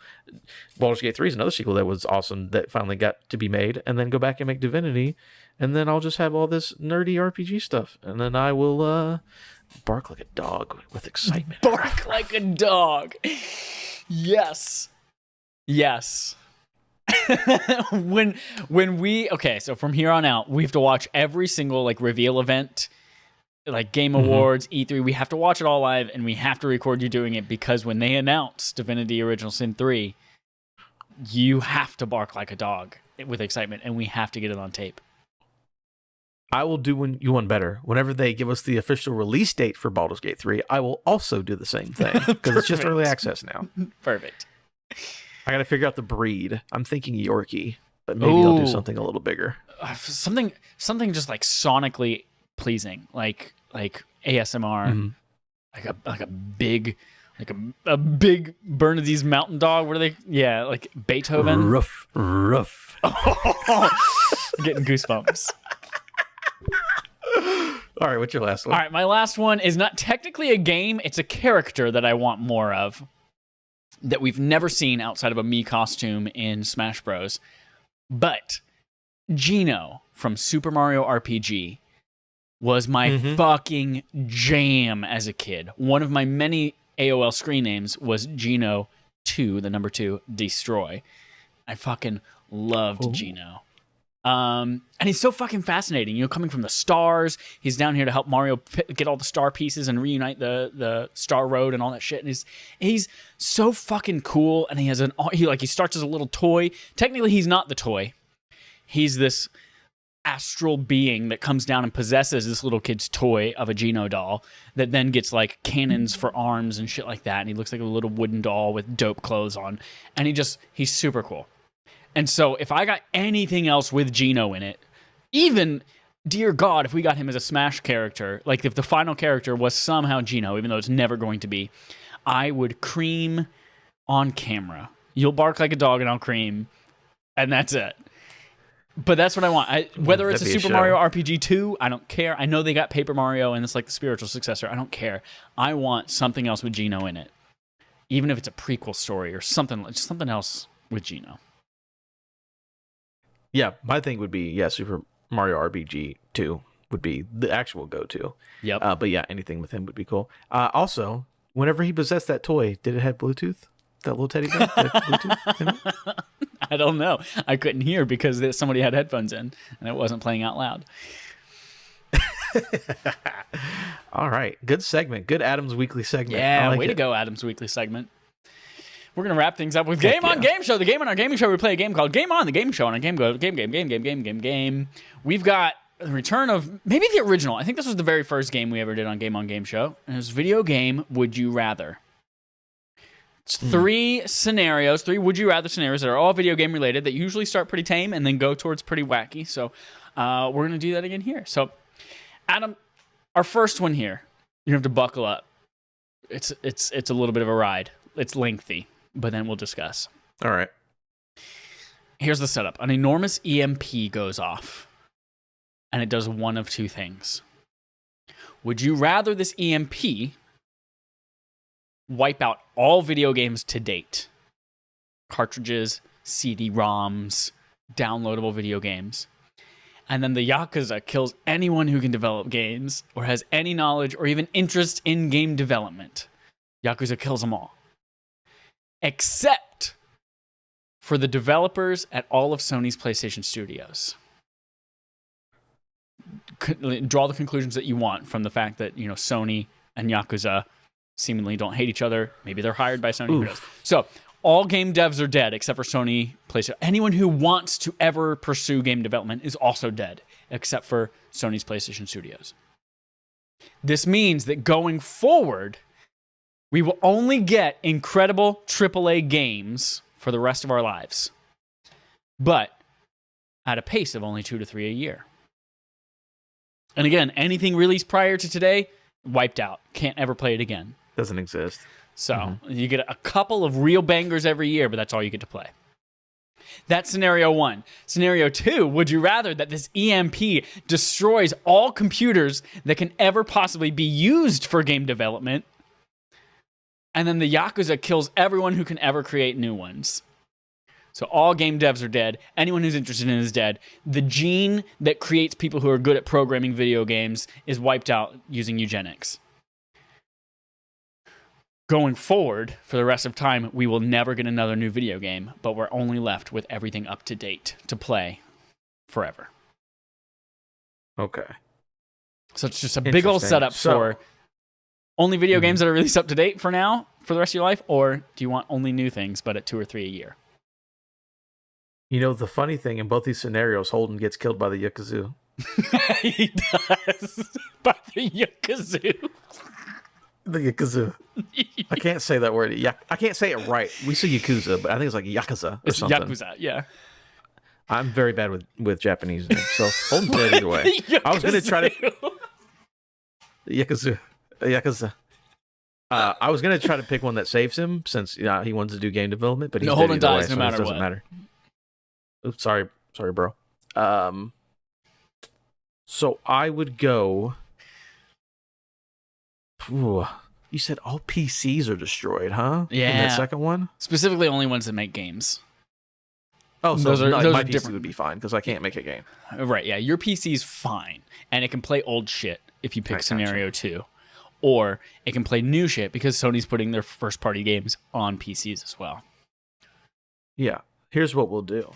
Baldur's Gate 3 is another sequel that was awesome that finally got to be made, and then go back and make Divinity, and then I'll just have all this nerdy RPG stuff, and then I will bark like a dog with excitement. Bark like a dog. Yes. when we so from here on out, we have to watch every single like reveal event, like Game Awards, E3. We have to watch it all live, and we have to record you doing it because when they announce Divinity Original Sin 3, you have to bark like a dog with excitement, and we have to get it on tape. I will do you one better. Whenever they give us the official release date for Baldur's Gate 3, I will also do the same thing because it's just early access now. Perfect. I got to figure out the breed. I'm thinking Yorkie, but maybe I'll do something a little bigger. Something just like sonically pleasing, like ASMR, like a big Bernadette's mountain dog. What are they? Yeah, like Beethoven. Ruff. Getting goosebumps. All right, what's your last one? All right, my last one is not technically a game. It's a character that I want more of that we've never seen outside of a Mii costume in Smash Bros. But Geno from Super Mario RPG was my fucking jam as a kid. One of my many AOL screen names was Geno2, the number 2, Destroy. I fucking loved Geno. And he's so fucking fascinating. Coming from the stars, he's down here to help Mario get all the star pieces and reunite the Star Road and all that shit. And he's so fucking cool. And he starts as a little toy. Technically, he's not the toy. He's this astral being that comes down and possesses this little kid's toy of a Geno doll that then gets like cannons for arms and shit like that. And he looks like a little wooden doll with dope clothes on. And he's super cool. And so if I got anything else with Geno in it, even, dear God, if we got him as a Smash character, like if the final character was somehow Geno, even though it's never going to be, I would cream on camera. You'll bark like a dog and I'll cream, and that's it. But that's what I want. Whether it's a Super Mario RPG 2, I don't care. I know they got Paper Mario and it's like the spiritual successor. I don't care. I want something else with Geno in it. Even if it's a prequel story or something else with Geno. Yeah, my thing would be, Super Mario RPG 2 would be the actual go-to. Yep. But yeah, anything with him would be cool. Also, whenever he possessed that toy, did it have Bluetooth? That little teddy bear? Did it have Bluetooth in it? I don't know. I couldn't hear because somebody had headphones in and it wasn't playing out loud. All right. Good segment. Good Adam's Weekly segment. Yeah, way to go, Adam's Weekly segment. We're going to wrap things up with Game On Game Show. The game on our gaming show, we play a game called Game On, the game show. On our game go, game. We've got the return of maybe the original. I think this was the very first game we ever did on Game On Game Show. And it was video game Would You Rather. It's 3 scenarios, 3 Would You Rather scenarios that are all video game related that usually start pretty tame and then go towards pretty wacky. So we're going to do that again here. So, Adam, our first one here, you have to buckle up. It's a little bit of a ride. It's lengthy. But then we'll discuss. All right. Here's the setup. An enormous EMP goes off, and it does one of 2 things. Would you rather this EMP wipe out all video games to date? Cartridges, CD-ROMs, downloadable video games. And then the Yakuza kills anyone who can develop games or has any knowledge or even interest in game development. Yakuza kills them all. Except for the developers at all of Sony's PlayStation studios. Draw the conclusions that you want from the fact that, Sony and Yakuza seemingly don't hate each other. Maybe they're hired by Sony. So, all game devs are dead except for Sony PlayStation. Anyone who wants to ever pursue game development is also dead except for Sony's PlayStation studios. This means that going forward, we will only get incredible AAA games for the rest of our lives, but at a pace of only 2 to 3 a year. And again, anything released prior to today, wiped out. Can't ever play it again. Doesn't exist. So you get a couple of real bangers every year, but that's all you get to play. That's scenario 1. Scenario 2, would you rather that this EMP destroys all computers that can ever possibly be used for game development, and then the Yakuza kills everyone who can ever create new ones? So all game devs are dead. Anyone who's interested in it is dead. The gene that creates people who are good at programming video games is wiped out using eugenics. Going forward, for the rest of time, we will never get another new video game, but we're only left with everything up to date to play forever. Okay. So it's just a big old setup for only video games that are released up to date for now, for the rest of your life, or do you want only new things, but at 2 or 3 a year? The funny thing, in both these scenarios, Holden gets killed by the Yakuza. He does. By the Yakuza. The Yakuza. I can't say that word. I can't say it right. We say Yakuza, but I think it's like Yakuza or something. Yakuza, yeah. I'm very bad with Japanese names, so Holden's dead either way. I was going to try to... Yakuza. I was going to try to pick one that saves him, since he wants to do game development, but he's Holden dead either dies way, no matter so it doesn't what. matter. Oops, sorry, bro. So I would go. Ooh, you said all PCs are destroyed, huh? Yeah. In that second one? Specifically, only ones that make games. Oh, so Those my are PC different. would be fine because I can't make a game. Right, yeah. Your PC's fine, and it can play old shit if you pick I gotcha. scenario 2. Or it can play new shit because Sony's putting their first-party games on PCs as well. Yeah. Here's what we'll do.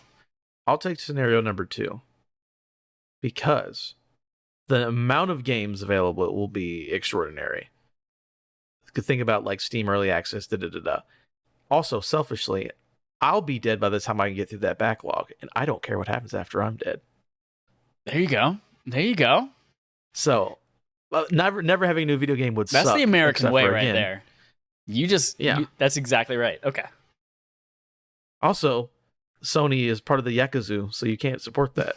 I'll take scenario number 2 because the amount of games available will be extraordinary. You could think about like Steam Early Access, da-da-da-da. Also, selfishly, I'll be dead by the time I can get through that backlog, and I don't care what happens after I'm dead. There you go. There you go. So, never having a new video game would suck. That's the American way right again, there. You just, Yeah. That's exactly right. Okay. Also, Sony is part of the Yakuza, so you can't support that.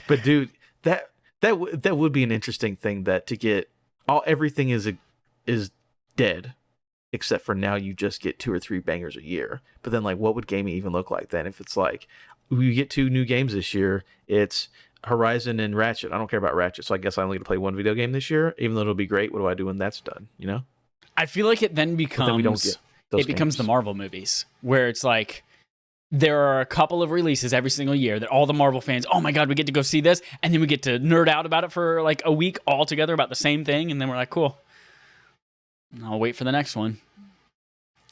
But dude, that would be an interesting thing, that to get everything is dead, except for now you just get 2 or 3 bangers a year. But then, like, what would gaming even look like then if it's like we get 2 new games this year? It's Horizon and Ratchet. I don't care about Ratchet, so I guess I only get to play 1 video game this year, even though it'll be great. What do I do when that's done? You know? I feel like it then becomes We don't get those becomes games. the Marvel movies, where it's like there are a couple of releases every single year that all the Marvel fans, oh my god, we get to go see this, and then we get to nerd out about it for like a week all together about the same thing, and then we're like, cool. I'll wait for the next one.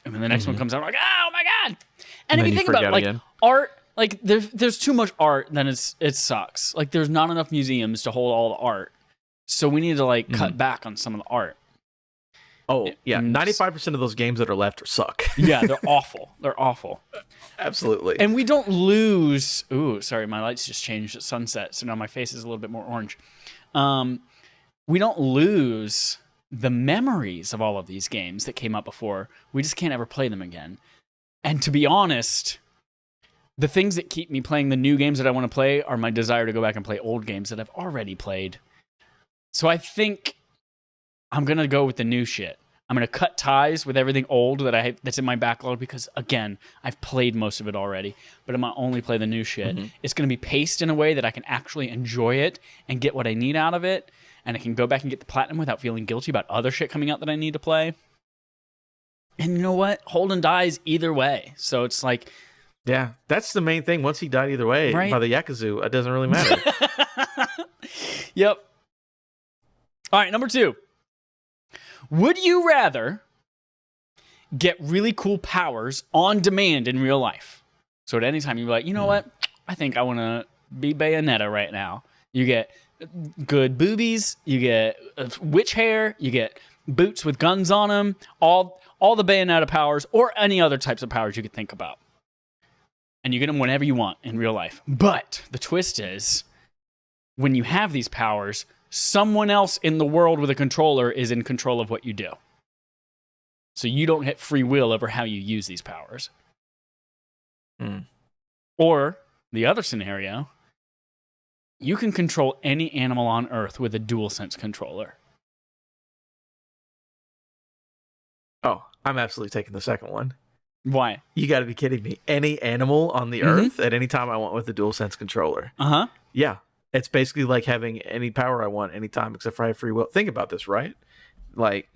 And when the next one comes out, we're like, oh my god! And if you think about it, like again. art, like there's too much art, then it sucks. Like there's not enough museums to hold all the art, so we need to like cut back on some of the art. Oh, yeah. 95% of those games that are left suck. Yeah, they're awful. They're awful. Absolutely. And we don't lose... Ooh, sorry, my lights just changed at sunset, so now my face is a little bit more orange. We don't lose the memories of all of these games that came out before. We just can't ever play them again. And to be honest, the things that keep me playing the new games that I want to play are my desire to go back and play old games that I've already played. So I think I'm going to go with the new shit. I'm going to cut ties with everything old that's in my backlog because, again, I've played most of it already, but I'm going to only play the new shit. Mm-hmm. It's going to be paced in a way that I can actually enjoy it and get what I need out of it, and I can go back and get the platinum without feeling guilty about other shit coming out that I need to play. And you know what? Holden dies either way. So it's like... Yeah, that's the main thing. Once he died either way, right? By the Yakuza, it doesn't really matter. Yep. All right, number 2. Would you rather get really cool powers on demand in real life? So at any time you're like, you know what? I think I want to be Bayonetta right now. You get good boobies, you get witch hair, you get boots with guns on them, all the Bayonetta powers or any other types of powers you could think about. And you get them whenever you want in real life. But the twist is, when you have these powers, someone else in the world with a controller is in control of what you do. So you don't get free will over how you use these powers. Or, the other scenario, you can control any animal on Earth with a DualSense controller. Oh, I'm absolutely taking the second one. Why? You got to be kidding me. Any animal on the Earth at any time I want with a DualSense controller. Uh-huh. Yeah. It's basically like having any power I want anytime except for I have free will. Think about this, right? Like,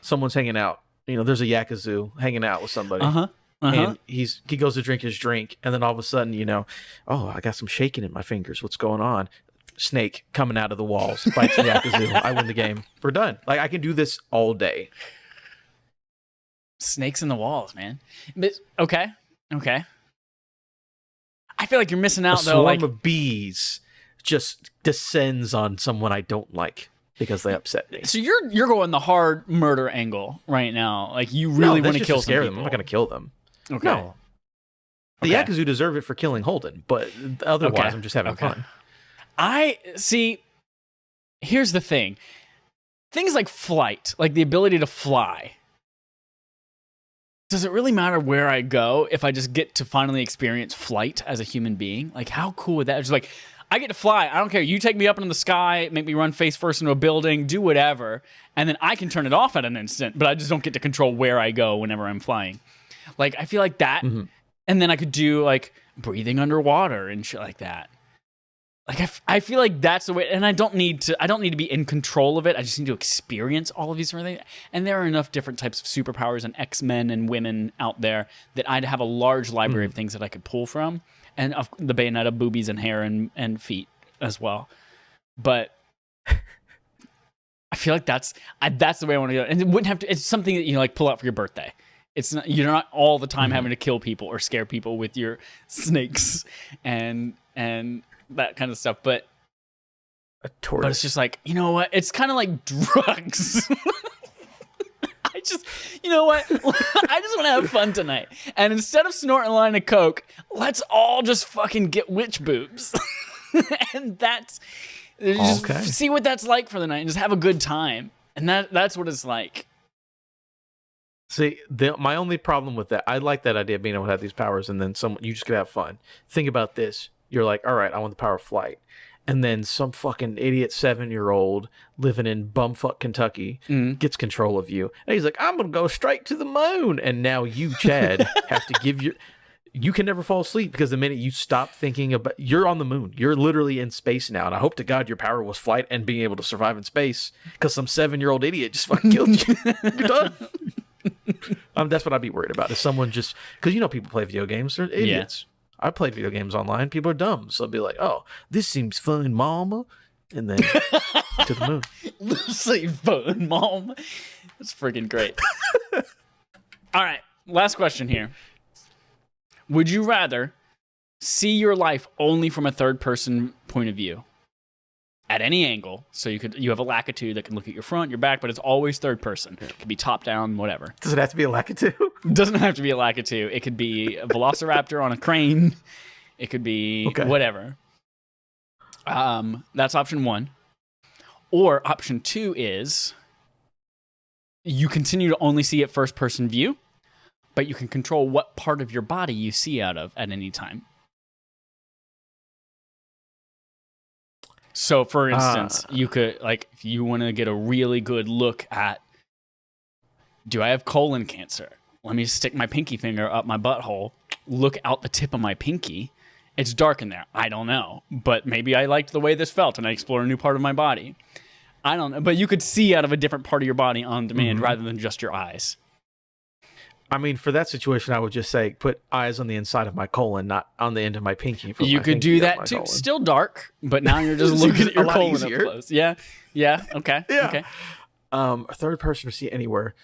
someone's hanging out. There's a Yakuza hanging out with somebody. And he goes to drink his drink, and then all of a sudden, oh, I got some shaking in my fingers. What's going on? Snake coming out of the walls, bites the Yakuza. I win the game. We're done. Like, I can do this all day. Snakes in the walls, man. But, okay. I feel like you're missing out, though. A swarm of bees just descends on someone I don't like because they upset me. So you're going the hard murder angle right now. Like, you really want to kill some people. I'm not going to kill them. Okay. No. The Yakuza deserve it for killing Holden, but otherwise I'm just having fun. Here's the thing. Things like flight, like the ability to fly. Does it really matter where I go if I just get to finally experience flight as a human being? Like, how cool would that? It's like, I get to fly. I don't care. You take me up into the sky, make me run face first into a building, do whatever, and then I can turn it off at an instant, but I just don't get to control where I go whenever I'm flying. Like, I feel like that, and then I could do, like, breathing underwater and shit like that. Like, I feel like that's the way, and I don't need to be in control of it. I just need to experience all of these different things. And there are enough different types of superpowers and X-Men and women out there that I'd have a large library of things that I could pull from. And the Bayonetta boobies and hair and feet as well. But I feel like that's the way I want to go. And it wouldn't have to, it's something that you like pull out for your birthday. It's not, you're not all the time having to kill people or scare people with your snakes and that kind of stuff, but it's just like, you know what? It's kind of like drugs. You know what? I just want to have fun tonight. And instead of snorting a line of coke, let's all just fucking get witch boobs. And that's just see what that's like for the night and just have a good time. And that's what it's like. See, my only problem with that, I like that idea of being able to have these powers, and then you just could have fun. Think about this. You're like, all right, I want the power of flight. And then some fucking idiot 7-year-old living in bumfuck Kentucky gets control of you. And he's like, I'm going to go straight to the moon. And now you, Chad, have to you can never fall asleep because the minute you stop thinking about, you're on the moon. You're literally in space now. And I hope to God your power was flight and being able to survive in space because some 7-year-old idiot just fucking killed you. You're done. That's what I'd be worried about. Is someone just, because people play video games. They're idiots. Yeah. I played video games online. People are dumb. So I'll be like, oh, this seems fun, mama. And then to the moon. This seems fun, mama. That's freaking great. All right. Last question here. Would you rather see your life only from a third person point of view at any angle? So you have a Lakitu that can look at your front, your back, but it's always third person. It could be top down, whatever. Does it have to be a Lakitu? It doesn't have to be a Lakitu. It could be a velociraptor on a crane. It could be whatever. That's option 1. Or option 2 is you continue to only see it first person view, but you can control what part of your body you see out of at any time. So, for instance, you could, like, if you want to get a really good look at, do I have colon cancer? Let me stick my pinky finger up my butthole, look out the tip of my pinky. It's dark in there. I don't know. But maybe I liked the way this felt and I explore a new part of my body. I don't know. But you could see out of a different part of your body on demand rather than just your eyes. I mean, for that situation, I would just say put eyes on the inside of my colon, not on the end of my pinky. You could do that too. Colon. Still dark, but now you're just looking at your colon up close. Yeah. Okay. Yeah. Okay. A third person to see anywhere.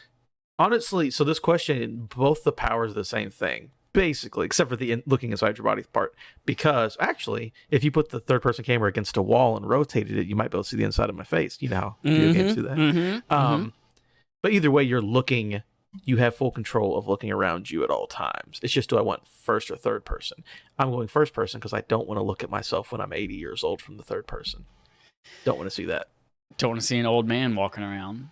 Honestly, so this question, both the powers are the same thing, basically, except for the looking inside your body part. Because actually, if you put the third person camera against a wall and rotated it, you might be able to see the inside of my face. You know how video games do that. But either way, you have full control of looking around you at all times. It's just, do I want first or third person? I'm going first person because I don't want to look at myself when I'm 80 years old from the third person. Don't want to see that. Don't want to see an old man walking around.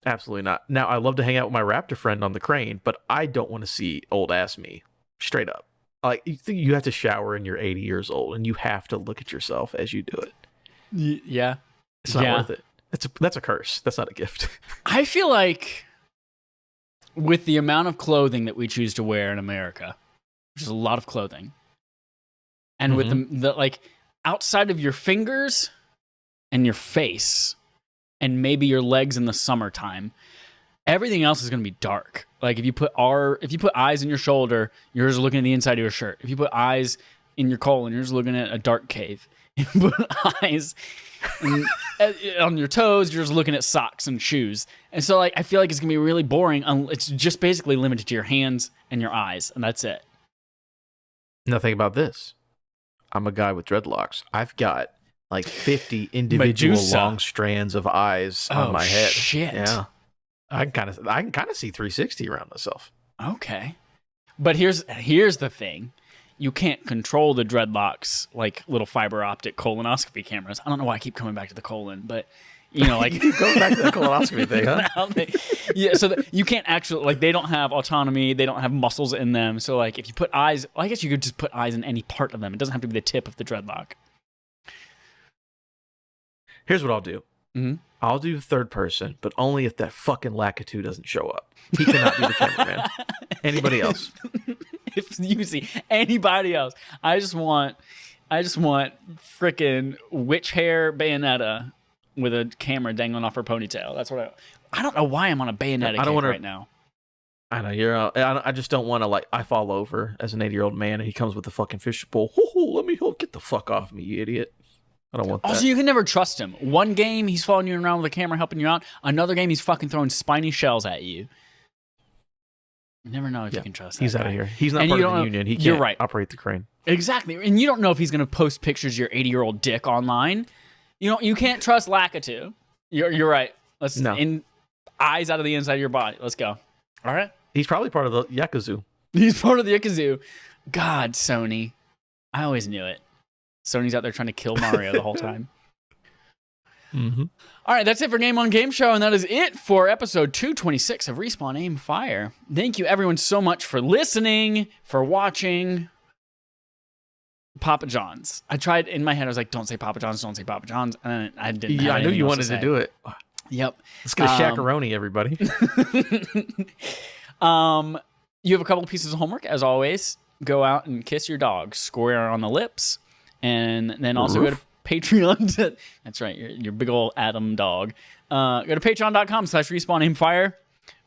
Absolutely not. Now, I love to hang out with my raptor friend on the crane, but I don't want to see old ass me. Straight up. Like, you have to shower and you're 80 years old, and you have to look at yourself as you do it. Yeah. It's not worth it. That's a curse. That's not a gift. I feel like with the amount of clothing that we choose to wear in America, which is a lot of clothing, and with the like outside of your fingers and your face and maybe your legs in the summertime, everything else is going to be dark. Like if you put eyes in your shoulder, you're just looking at the inside of your shirt. If you put eyes in your colon, you're just looking at a dark cave. If you put eyes on your toes, you're just looking at socks and shoes. And so like I feel like it's going to be really boring. It's just basically limited to your hands and your eyes, and that's it. Now think about this. I'm a guy with dreadlocks. I've got like 50 individual long strands of eyes on my head. Shit. Yeah. I can kind of see 360 around myself. Okay. But here's the thing. You can't control the dreadlocks like little fiber optic colonoscopy cameras. I don't know why I keep coming back to the colon, but You know, like Going back to the colonoscopy thing, huh? yeah, so you can't actually, like, they don't have autonomy, they don't have muscles in them. So, like, if you put eyes, well, I guess you could just put eyes in any part of them. It doesn't have to be the tip of the dreadlock. Here's what I'll do. Mm-hmm. I'll do third person, but only if that fucking Lakitu doesn't show up. He cannot be the cameraman. Anybody else? If you see anybody else, I just want frickin' witch hair Bayonetta with a camera dangling off her ponytail. That's what I don't know why I'm on a Bayonetta kick right now. I know I just don't want to, like, I fall over as an 80-year-old man and he comes with a fucking fishing pole. Let me get the fuck off me, you idiot. I don't want that. Also, you can never trust him. One game he's following you around with a camera helping you out. Another game he's fucking throwing spiny shells at you. You never know if you can trust him. He's out of here. He's not part of the union. He can't operate the crane. Exactly. And you don't know if he's going to post pictures of your 80-year-old dick online. You can't trust Lakitu. You're right. Eyes out of the inside of your body. Let's go. All right. He's probably part of the Yakuza. He's part of the Yakuza. God, Sony. I always knew it. Sony's out there trying to kill Mario the whole time. Mm-hmm. All right, that's it for Game on Game Show, and that is it for episode 226 of Respawn Aim Fire. Thank you, everyone, so much for listening, for watching. Papa John's. I tried in my head. I was like, "Don't say Papa John's. Don't say Papa John's." And I didn't. Yeah, I knew you wanted to do it. Yep. Let's get a Shaq-a-roni, everybody. You have a couple pieces of homework, as always. Go out and kiss your dog square on the lips, and then also go to Patreon. That's right, your big old Adam dog. Go to patreon.com/respawnaimfire.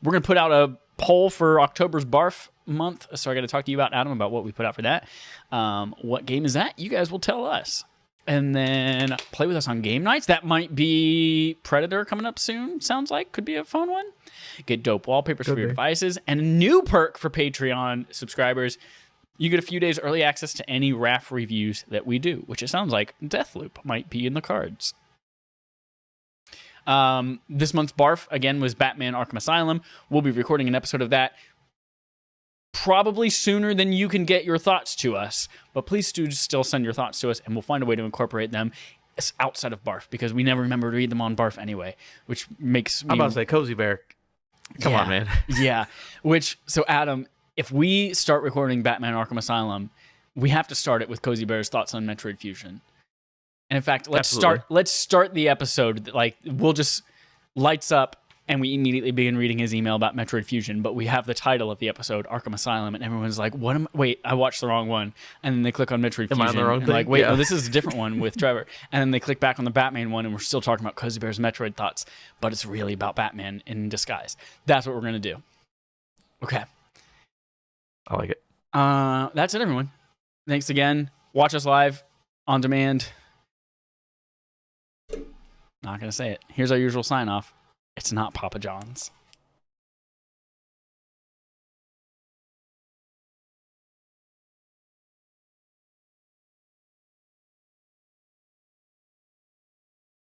We're going to put out a poll for October's Barf month, so I got to talk to you about, Adam, about what we put out for that. What game is that? You guys will tell us. And then play with us on game nights. That might be Predator coming up soon, sounds like. Could be a fun one. Get dope wallpapers for your devices. And a new perk for Patreon subscribers. You get a few days early access to any RAF reviews that we do, which it sounds like Deathloop might be in the cards. This month's Barf, again, was Batman Arkham Asylum. We'll be recording an episode of that probably sooner than you can get your thoughts to us. But please do still send your thoughts to us, and we'll find a way to incorporate them outside of Barf, because we never remember to read them on Barf anyway, which makes me... I'm about to say Cozy Bear. Come on, man. Yeah. So Adam, if we start recording Batman Arkham Asylum, we have to start it with Cozy Bear's thoughts on Metroid Fusion. And in fact, let's start the episode. Like, we'll just lights up and we immediately begin reading his email about Metroid Fusion, but we have the title of the episode, Arkham Asylum, and everyone's like, wait, I watched the wrong one. And then they click on Metroid Fusion. Am I on the wrong and thing? like, wait, no, this is a different one with Trevor. And then they click back on the Batman one, and we're still talking about Cozy Bear's Metroid thoughts, but it's really about Batman in disguise. That's what we're going to do. Okay. I like it. That's it, everyone. Thanks again. Watch us live, on demand. Not going to say it. Here's our usual sign-off. It's not Papa John's.